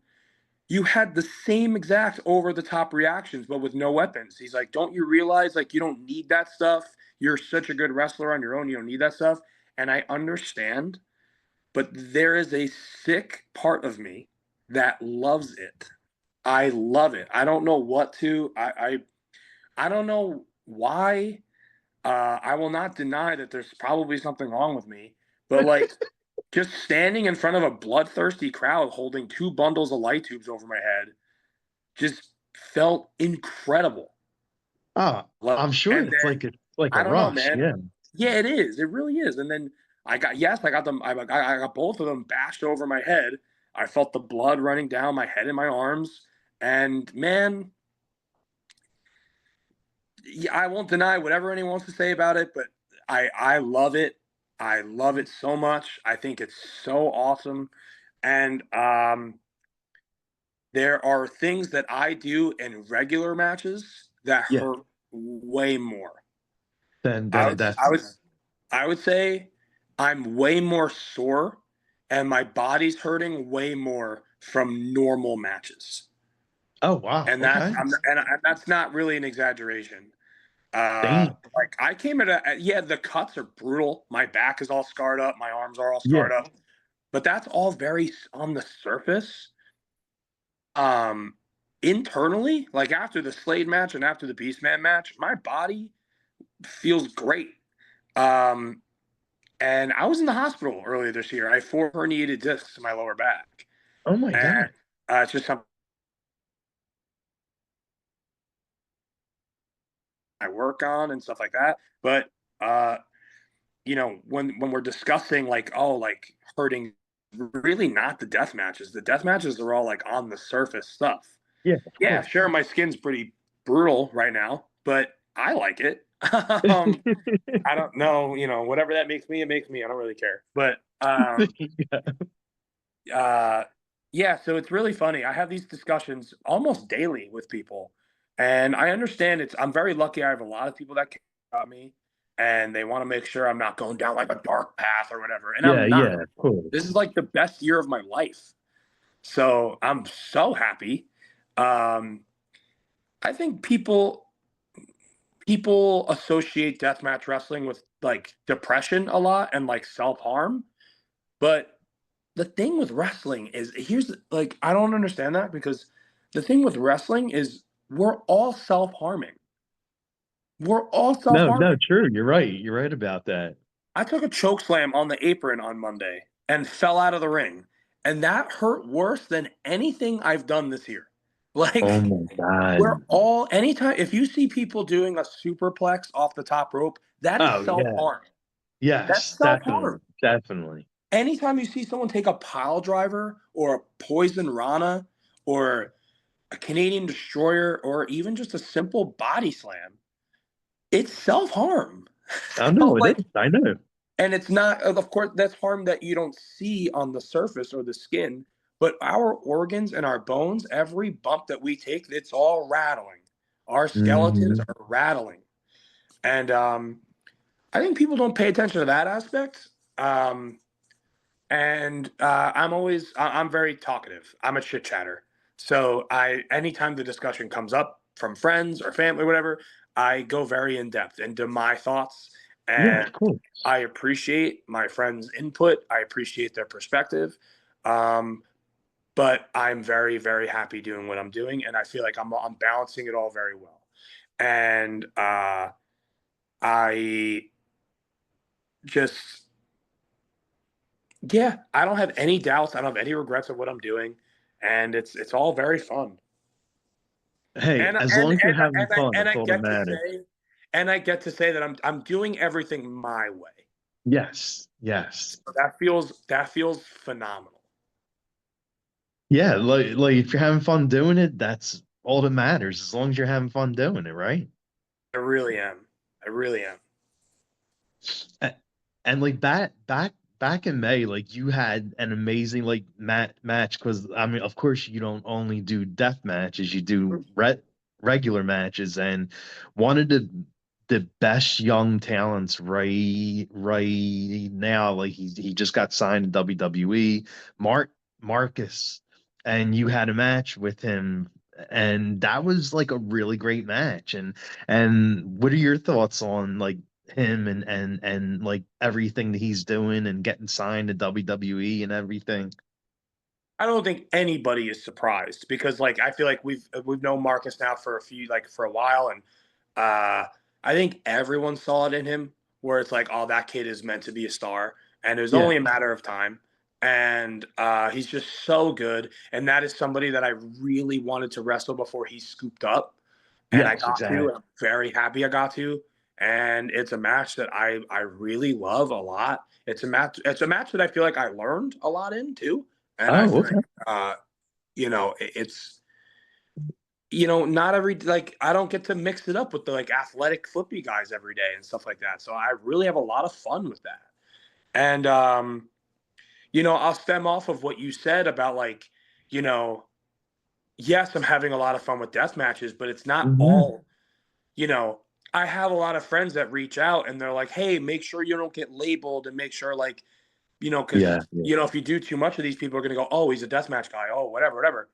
you had the same exact over the top reactions, but with no weapons. He's like, don't you realize, like, you don't need that stuff? You're such a good wrestler on your own. You don't need that stuff. And I understand, but there is a sick part of me that loves it. I love it. I don't know what to. I don't know why. I will not deny that there's probably something wrong with me, but, like, just standing in front of a bloodthirsty crowd holding two bundles of light tubes over my head just felt incredible. ah, Like, I'm sure and it's then like a I don't know, rush. man. Yeah. Yeah, it is. It really is. And then I got them. I got both of them bashed over my head. I felt the blood running down my head and my arms. And man, yeah, I won't deny whatever anyone wants to say about it, but I love it. I love it so much. I think it's so awesome. And there are things that I do in regular matches that Yeah. hurt way more. Then I a would death I would match. I would say I'm way more sore and my body's hurting way more from normal matches. Oh, wow. And Okay. that's not really an exaggeration. Damn. Like, I came yeah, the cuts are brutal. My back is all scarred up, my arms are all Yeah. scarred up, but that's all very on the surface. Um, Internally, like after the Slade match and after the Beastman match, my body feels great. Um, and I was in the hospital earlier this year. I had 4 herniated discs in my lower back, Oh my and God. it's just something I work on and stuff like that. But when we're discussing, like, oh, like, hurting really not the death matches. The death matches are all like on the surface stuff. Yeah, of Yeah, course. sure, my skin's pretty brutal right now, but I like it. I don't know, whatever that makes me, it makes me. I don't really care. But Yeah. uh, yeah, so it's really funny. I have these discussions almost daily with people, and I understand I'm very lucky. I have a lot of people that care about me, and they want to make sure I'm not going down like a dark path or whatever. And Yeah, I'm not. yeah, of course. This is like the best year of my life. So I'm so happy. Um, I think people associate deathmatch wrestling with like depression a lot and like self-harm. But the thing with wrestling is here's like I don't understand that because the thing with wrestling is we're all self-harming. We're all No, no, self-harming. true. You're right. You're right about that. I took a choke slam on the apron on Monday and fell out of the ring. And that hurt worse than anything I've done this year. Oh Like my God. we're all anytime if you see people doing a superplex off the top rope, that is Oh yeah. self-harm. That's Yes, definitely. self-harm. Definitely. Anytime you see someone take a pile driver or a poison rana or a Canadian destroyer or even just a simple body slam, it's self-harm. I know it Like is. I know. and it's not of course that's harm that you don't see on the surface or the skin, but our organs and our bones, every bump that we take, it's all rattling. Our skeletons Hmm. are rattling. And I think people don't pay attention to that aspect. Um, and I'm very talkative. I'm a chit chatter. So anytime the discussion comes up from friends or family, whatever, I go very in depth into my thoughts, Yeah, and of course. I appreciate my friends' input. I appreciate their perspective. Um, but I'm very, very happy doing what I'm doing, and I feel like I'm balancing it all very well. And I just yeah, I don't have any doubts. I don't have any regrets of what I'm doing, and it's all very fun. Hey, And as long as you're I having fun, and that's I all that get to matters. say, that I'm doing everything my way. Yes, yes. So that feels phenomenal. Yeah, like if you're having fun doing it, that's all that matters, as long as you're having fun doing it, right? I really am. I really am. A- And like back in May, like you had an amazing like match because I mean, of course, you don't only do death matches, you do regular matches, and one of the best young talents right now, like he just got signed to WWE, Marcus, and you had a match with him. And that was like a really great match. And what are your thoughts on like him and like everything that he's doing and getting signed to WWE and everything? I don't think anybody is surprised because like I feel like we've known Marcus now for a while, and I think everyone saw it in him where it's like, oh, that kid is meant to be a star, and it was Yeah. only a matter of time. And he's just so good, and that is somebody that I really wanted to wrestle before he scooped up, and I Yes, got to. exactly. And I'm very happy I got to, and it's a match that I really love a lot. It's a match that I feel like I learned a lot in too, and I Oh, feel okay. like it's not every like I don't get to mix it up with the like athletic flippy guys every day and stuff like that. So I really have a lot of fun with that. And I'll stem off of what you said about like, you know, yes, I'm having a lot of fun with death matches, but it's not Hmm. all, you know, I have a lot of friends that reach out and they're like, "Hey, make sure you don't get labeled and make sure like, Yeah, because yeah, if you do too much of these people are going to go, "Oh, he's a deathmatch guy. Oh, whatever, whatever."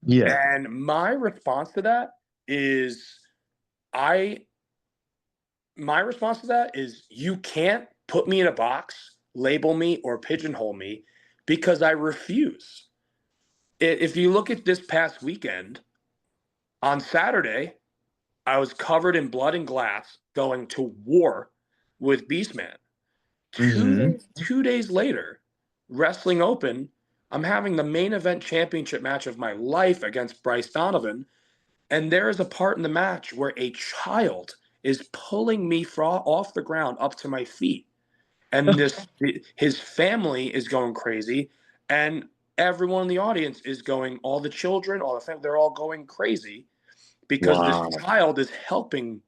yeah. And my response to that is I my response to that is you can't put me in a box, label me or pigeonhole me because I refuse. If you look at this past weekend, on Saturday, I was covered in blood and glass going to war with Beastman. Two Hmm. days, 2 days later, Wrestling Open, I'm having the main event championship match of my life against Bryce Donovan. And there is a part in the match where a child is pulling me off the ground up to my feet. And his family is going crazy. And everyone in the audience is going, all the children, all the family, they're all going crazy because this Wow. child is helping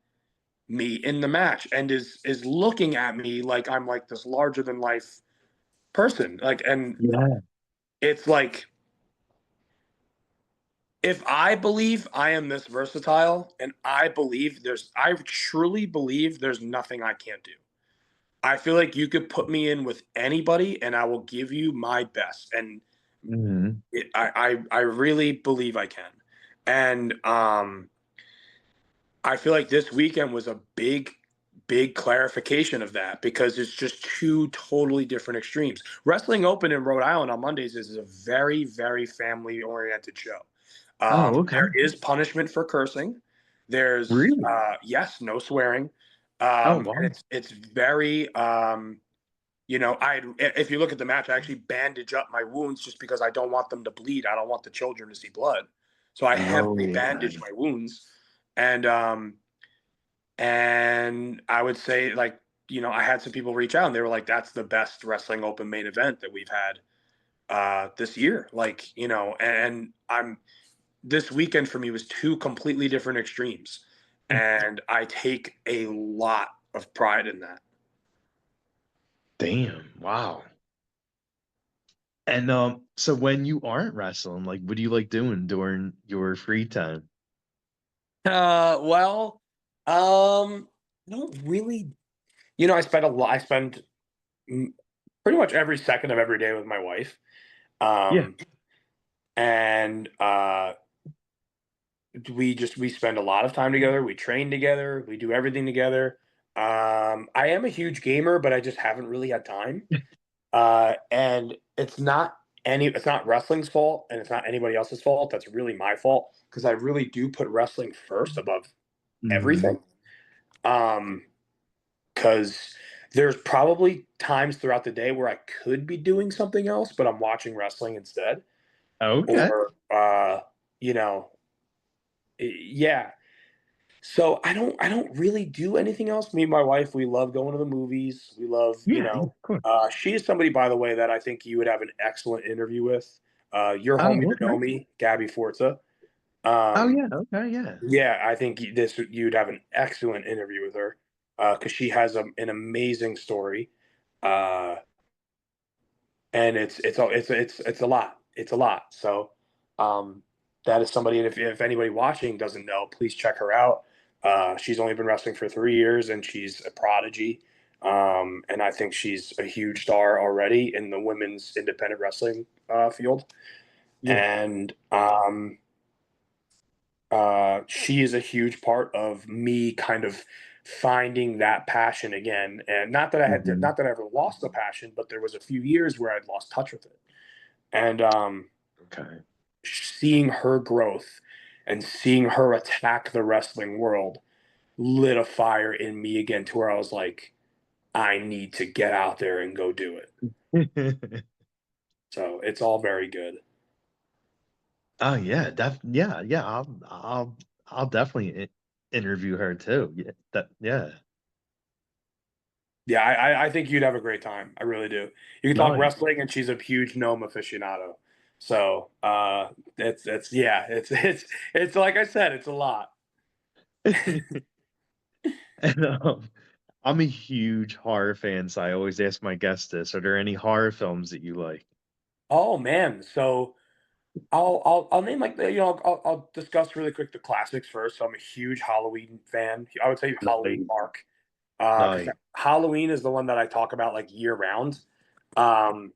me in the match and is looking at me like I'm like this larger than life person. Like, and Yeah. it's like, if I believe I am this versatile and I truly believe there's nothing I can't do. I feel like you could put me in with anybody and I will give you my best. And Hmm. I really believe I can. And I feel like this weekend was a big clarification of that because it's just two totally different extremes. Wrestling Open in Rhode Island on Mondays is a very, very family oriented show. Oh, okay. There is punishment for cursing. There's Really? yes, no swearing. Oh, And wow. it's very I if you look at the match, I actually bandage up my wounds just because I don't want them to bleed. I don't want the children to see blood. So I heavily Oh, bandage okay. my wounds. And I would say, like, I had some people reach out and they were like, that's the best Wrestling Open main event that we've had this year. Like, and I'm this weekend for me was two completely different extremes. And I take a lot of pride in that. Damn. Wow. And so when you aren't wrestling, like what do you like doing during your free time? Well, I don't really, I spend mm, pretty much every second of every day with my wife. Yeah. Um, and we spend a lot of time together. We train together. We do everything together. I am a huge gamer, but I just haven't really had time. And it's not wrestling's fault, and it's not anybody else's fault. That's really my fault because I really do put wrestling first above Hmm. everything. Um, because there's probably times throughout the day where I could be doing something else, but I'm watching wrestling instead. Okay. Or you know, yeah. So I don't really do anything else. Me and my wife, we love going to the movies. We love, Yeah, yeah, of course. she is somebody, by the way, that I think you would have an excellent interview with. You're homie Oh, to know okay. me, Gabby Forza. Oh, Um, yeah. Okay. Yeah. yeah, I think you'd have an excellent interview with her because she has an amazing story. Uh, and it's a lot. It's a lot. So that is somebody, and if anybody watching doesn't know, please check her out. She's only been wrestling for 3 years, and she's a prodigy. And I think she's a huge star already in the women's independent wrestling field. Yeah. And she is a huge part of me kind of finding that passion again. And Hmm. not that I ever lost the passion, but there was a few years where I'd lost touch with it. And Okay. seeing her growth and seeing her attack the wrestling world lit a fire in me again to where I was like, I need to get out there and go do it. So it's all very good. Oh yeah, yeah, yeah. I'll definitely interview her too. Yeah, yeah. Yeah, I think you'd have a great time. I really do. You can talk Nice. wrestling, and she's a huge gnome aficionado. So it's yeah, it's like I said, it's a lot. And I'm a huge horror fan, so I always ask my guests this: Are there any horror films that you like? Oh man, so I'll name like I'll discuss really quick the classics first. So I'm a huge Halloween fan. I would say Halloween Nice, Mark, because nice. Halloween is the one that I talk about like year round. Um,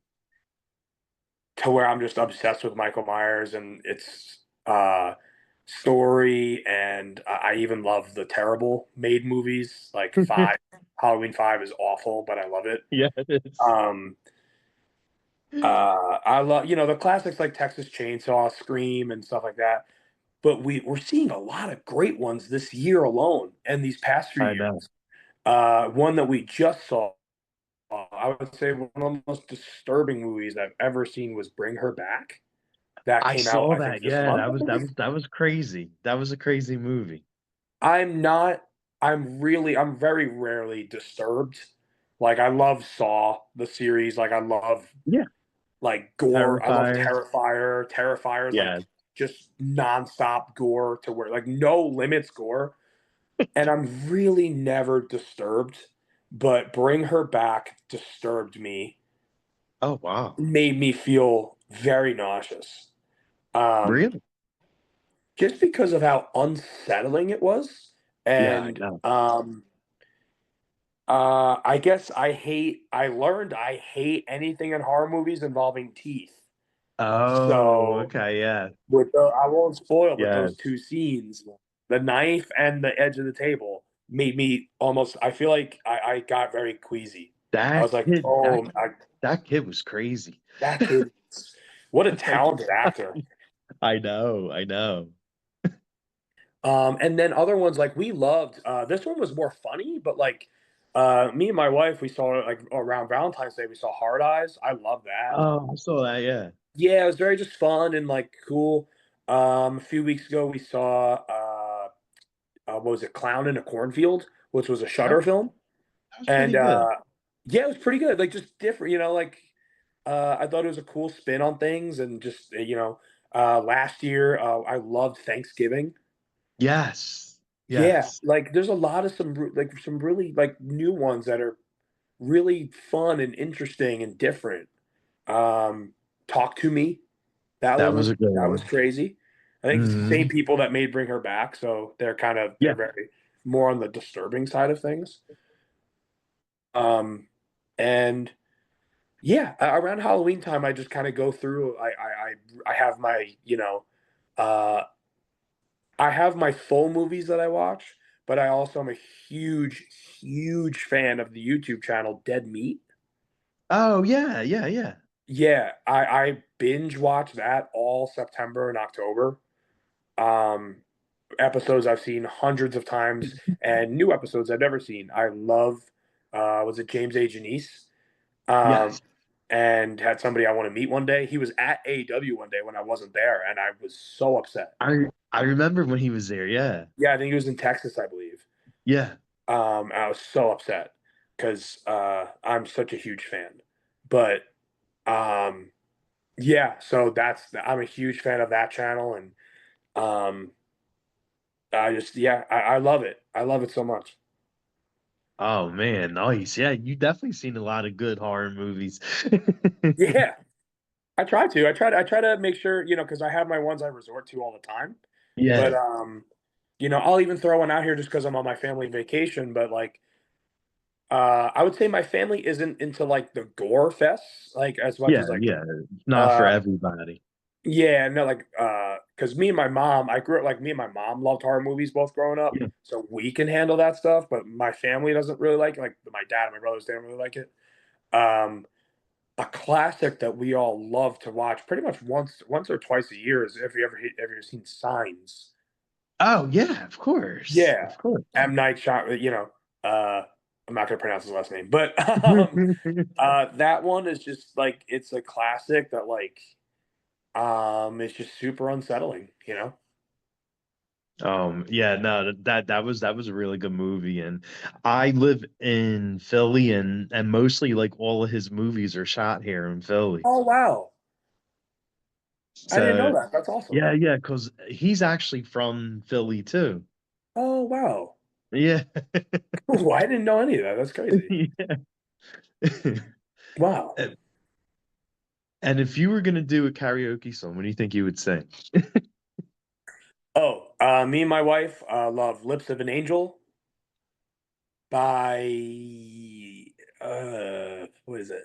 to where I'm just obsessed with Michael Myers and its story, and I even love the terrible made movies like Five. Halloween Five is awful, but I love it. Yeah, it is. Um, I love the classics like Texas Chainsaw, Scream, and stuff like that. But we're seeing a lot of great ones this year alone and these past few I years. know. One that we just saw, I would say one of the most disturbing movies I've ever seen was Bring Her Back. That I came out, saw I think, that. this Yeah, month, I believe. that was crazy. That was a crazy movie. I'm not. I'm very rarely disturbed. Like I love Saw the series. Like I love Yeah. like gore. I love Terrifier. Terrifier. Terrifier is Yeah. like just nonstop gore to where like no limits gore. And I'm really never disturbed, but Bring Her Back disturbed me, Oh wow. made me feel very nauseous. Um, Really? just because of how unsettling it was. Yeah, I And know. I guess I learned I hate anything in horror movies involving teeth. Oh, So okay, yeah. I won't spoil, but those Yes. two scenes, the knife and the edge of the table, made me almost. I feel like I got very queasy. I That was like, kid, oh, that kid was crazy. that kid, what a Like, talented actor. I know, I know. And then other ones like we loved. This one was more funny, but like me and my wife, we saw it like around Valentine's Day. We saw Hard Eyes. I love that. Oh, I saw that, yeah. Yeah, it was very just fun and like cool. A few weeks ago, we saw what was it, Clown in a Cornfield, which was a That, Shutter film, that was and pretty good. yeah, it was pretty good. Like just different, like I thought it was a cool spin on things, and just last year I loved Thanksgiving. Yes. Yeah, Yes. like there's a lot of some really like new ones that are really fun and interesting and different. Um, Talk to Me. That was a good That was one. crazy. I think it's the same Hmm. people that made Bring Her Back, so they're Yeah. very more on the disturbing side of things. Um, and yeah, around Halloween time, I just kind of go through. I have my uh, I have my full movies that I watch, but I also am a huge fan of the YouTube channel Dead Meat. Oh, yeah, yeah, yeah. Yeah, I binge watch that all September and October. Um, Episodes I've seen hundreds of times, and new episodes I've never seen. I love, was it James A. Janice? Um, Yes. and had somebody I want to meet one day. He was at AEW one day when I wasn't there, and I was so upset. I remember when he was there, yeah. Yeah, I think he was in Texas, I believe. Yeah. I was so upset because I'm such a huge fan. But um, yeah, so I'm a huge fan of that channel, and um, I love it. I love it so much. Oh man, nice. Yeah, you definitely seen a lot of good horror movies. Yeah, I try to. I try to make sure, because I have my ones I resort to all the time. But Yeah. I'll even throw one out here just because I'm on my family vacation. But like, I would say my family isn't into like the gore fests like as much Yeah, as like, yeah. Not for uh, everybody. yeah, no, like, because me and my mom, I grew up like me and my mom loved horror movies both growing up, Yeah. so we can handle that stuff. But my family doesn't really like my dad and my brothers didn't really like it. Um, a classic that we all love to watch pretty much once or twice a year is if you ever seen Signs. Oh yeah, of course. Yeah, Of course. M. Night Shyam, I'm not gonna pronounce his last name, but that one is just like it's a classic that like is just super unsettling. Yeah, no, that was a really good movie, and I live in Philly, and mostly like all of his movies are shot here in Philly. Oh wow, I didn't know So that. That's awesome. yeah, yeah, because he's actually from Philly too. Oh wow. Yeah. Ooh, I didn't know any of that. That's crazy. Yeah. Wow. And and if you were gonna do a karaoke song, what do you think you would sing? Oh, me and my wife love "Lips of an Angel" by what is it?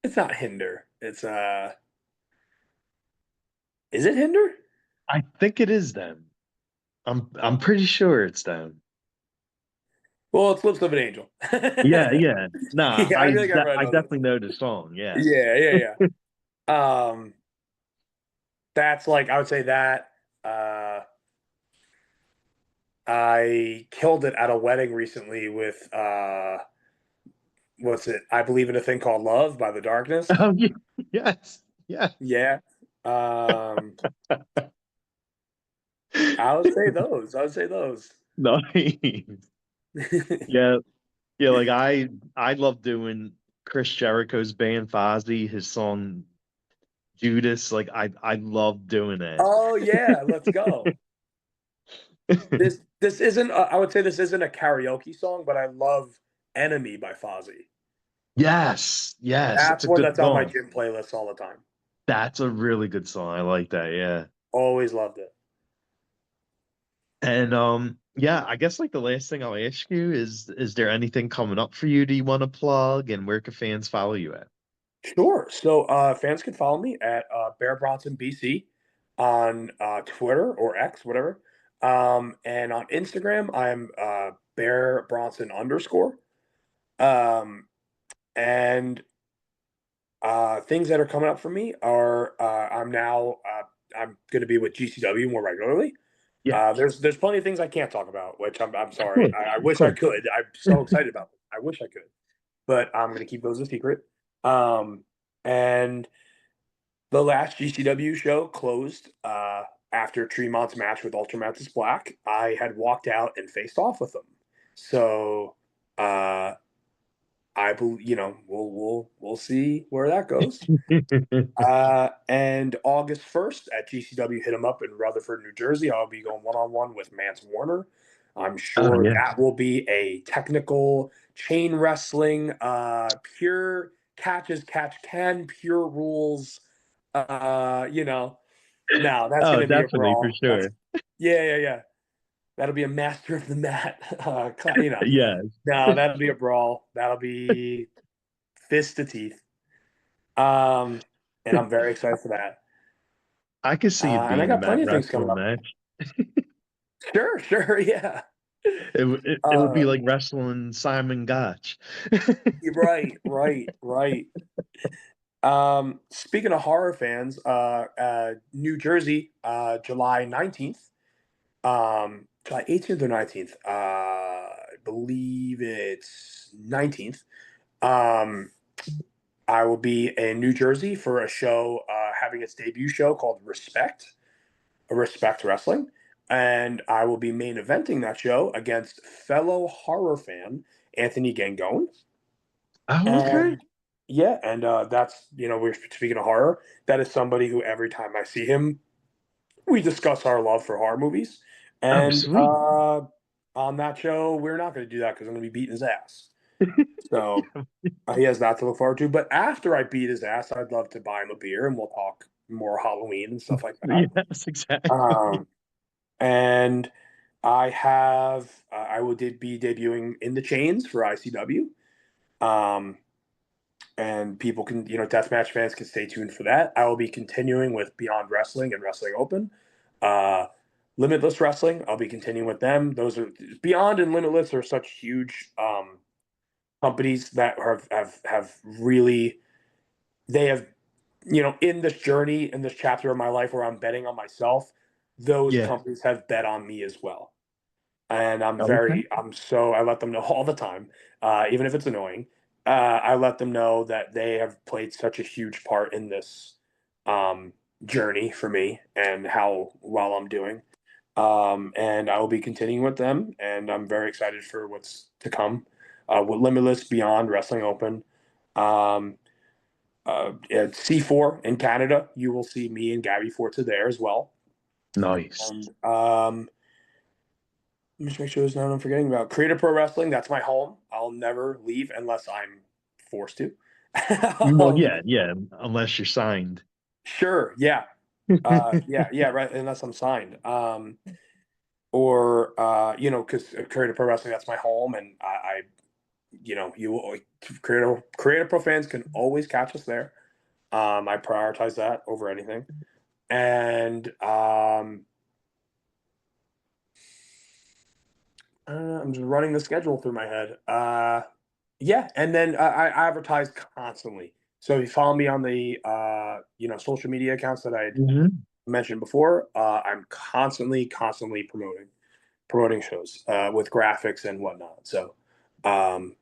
It's not Hinder. Is it Hinder? I think it is them. I'm pretty sure it's them. Well, it's "Lips of an Angel." Yeah, yeah. Nah, Yeah, I feel like everyone I knows it. definitely know the song. Yeah. Yeah, yeah, yeah. That's like I would say that. Uh, I killed it at a wedding recently with what's it? I Believe in a Thing Called Love by The Darkness. Oh yeah. Yes. Yeah. Yeah. Um, I would say those. I would say those. Nice. Yeah. Yeah, like I love doing Chris Jericho's band Fozzy, his song Judas. Like I love doing that. Oh yeah, let's go. This isn't. I would say this isn't a karaoke song, but I love "Enemy" by Fozzy. Yes, it's That's a one good that's on my song. gym playlist all the time. That's a really good song. I like that. Yeah. Always loved it. And yeah, I guess like the last thing I'll ask you is there anything coming up for you do you want to plug and where can fans follow you at? Sure. So fans can follow me at Bear Bronson BC on Twitter or X, whatever. And on Instagram, I'm Bear Bronson underscore. Um, and things that are coming up for me are I'm going to be with GCW more regularly. Yeah, There's plenty of things I can't talk about, which I'm of sorry. course, I of wish I course. could. I'm so excited about it. I wish I could, but I'm going to keep those a secret. Um, and the last GCW show closed after Tremont's match with Ultramantis Black. I had walked out and faced off with them, so uh, I believe we'll see where that goes. And August 1st at GCW Hit 'em Up in Rutherford, New Jersey, I'll be going one on one with Mance Warner. I'm Oh sure yeah. that will be a technical chain wrestling, pure catch as catch can, pure rules. No, that's Oh, going to be a definitely for brawl. That's sure. yeah. That'll be a master of the mat. Yeah, No, that'll be a brawl. That'll be fist to teeth. Um, and I'm very excited for that. I could see it And I being a got Matt plenty of things coming wrestling up. match. Sure, yeah. It would be Uh, like wrestling Simon Gotch. you're right. Speaking of horror fans, New Jersey, July 19th, July 18th or 19th, I believe it's 19th. Um, I will be in New Jersey for a show, having its debut show called Respect Wrestling. And I will be main eventing that show against fellow horror fan Anthony Gangone. Oh, okay. And yeah, and that's, we're speaking of horror. That is somebody who every time I see him, we discuss our love for horror movies. Oh, And sweet. on that show, we're not going to do that because I'm going to be beating his ass. So he has that to look forward to. But after I beat his ass, I'd love to buy him a beer and we'll talk more Halloween and stuff like that. Yes, exactly. Um, and I would be debuting in the chains for ICW. Um, and people can, deathmatch fans can stay tuned for that. I will be continuing with Beyond Wrestling and Wrestling Open. Uh, Limitless Wrestling, I'll be continuing with them. Those are Beyond and Limitless are such huge companies that have really they have in this journey in this chapter of my life where I'm betting on myself. Those Yeah. companies have bet on me as well. And Okay. I let them know all the time, even if it's annoying. I let them know that they have played such a huge part in this um, journey for me and how well I'm doing. And I will be continuing with them, and I'm very excited for what's to come with Limitless, Beyond, Wrestling Open. Um, at C4 in Canada, you will see me and Gabby Forza there as well. Nice. And let me just make sure there's nothing I'm forgetting about. Creative Pro Wrestling, that's my home. I'll never leave unless I'm forced to. Well, um, yeah, unless you're signed. sure, yeah. Yeah, right. Unless I'm signed. Or because Creative Pro Wrestling, that's my home, and Creative Pro fans can always catch us there. I prioritize that over anything, and I'm just running the schedule through my head. Yeah, and then I advertise constantly. So if you follow me on the social media accounts that I had Hmm. mentioned before, I'm constantly promoting shows with graphics and whatnot. So um,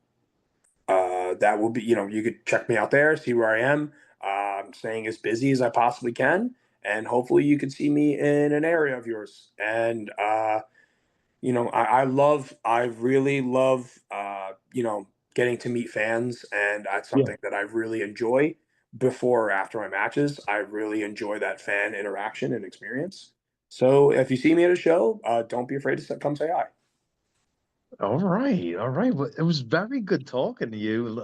that will be you could check me out there, see where I am. I'm staying as busy as I possibly can, and hopefully you can see me in an area of yours. And I really love, getting to meet fans, and that's Yeah. something that I really enjoy before or after my matches. I really enjoy that fan interaction and experience. So if you see me at a show, don't be afraid to come say hi. All right, all right. Well, it was very good talking to you.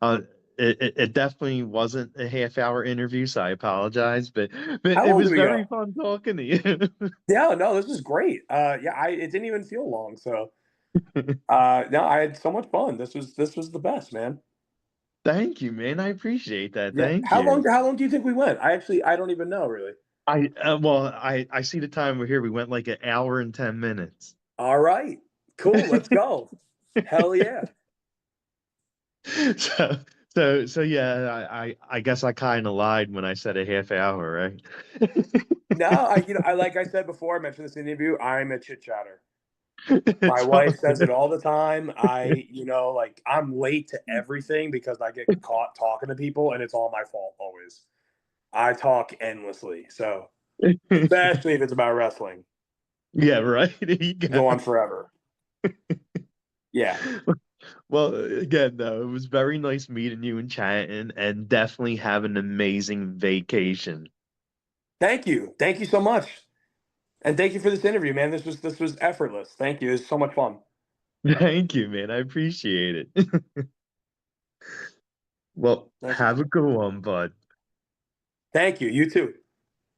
Uh, it definitely wasn't a half-hour interview, so I apologize, but How it long did was we very go? fun talking to you. Yeah, no, this is great. Yeah, it didn't even feel long. So no, I had so much fun. This was the best, man. Thank you, man. I appreciate that. Yeah. Thank How you. long do you think we went? I don't even know really. I see the time we're here. We went like an hour and 10 minutes. All right. Cool. Let's go. Hell yeah. So so yeah, I guess I kind of lied when I said a half hour, right? No, I like I said before, I mentioned this in the interview, I'm a chit chatter. My It's all wife says it good. all the time. Like I'm late to everything because I get caught talking to people and it's all my fault always. I talk endlessly. So, especially if it's about wrestling, Yeah, right. There you go go. on forever. Yeah. Well, again, though, it was very nice meeting you and chatting, and definitely have an amazing vacation. Thank you. Thank you so much. And thank you for this interview, man. This was effortless. Thank you. It was so much fun. Thank you, man. I appreciate it. Well, Nice to have meet a you. good one, bud. Thank you. You too.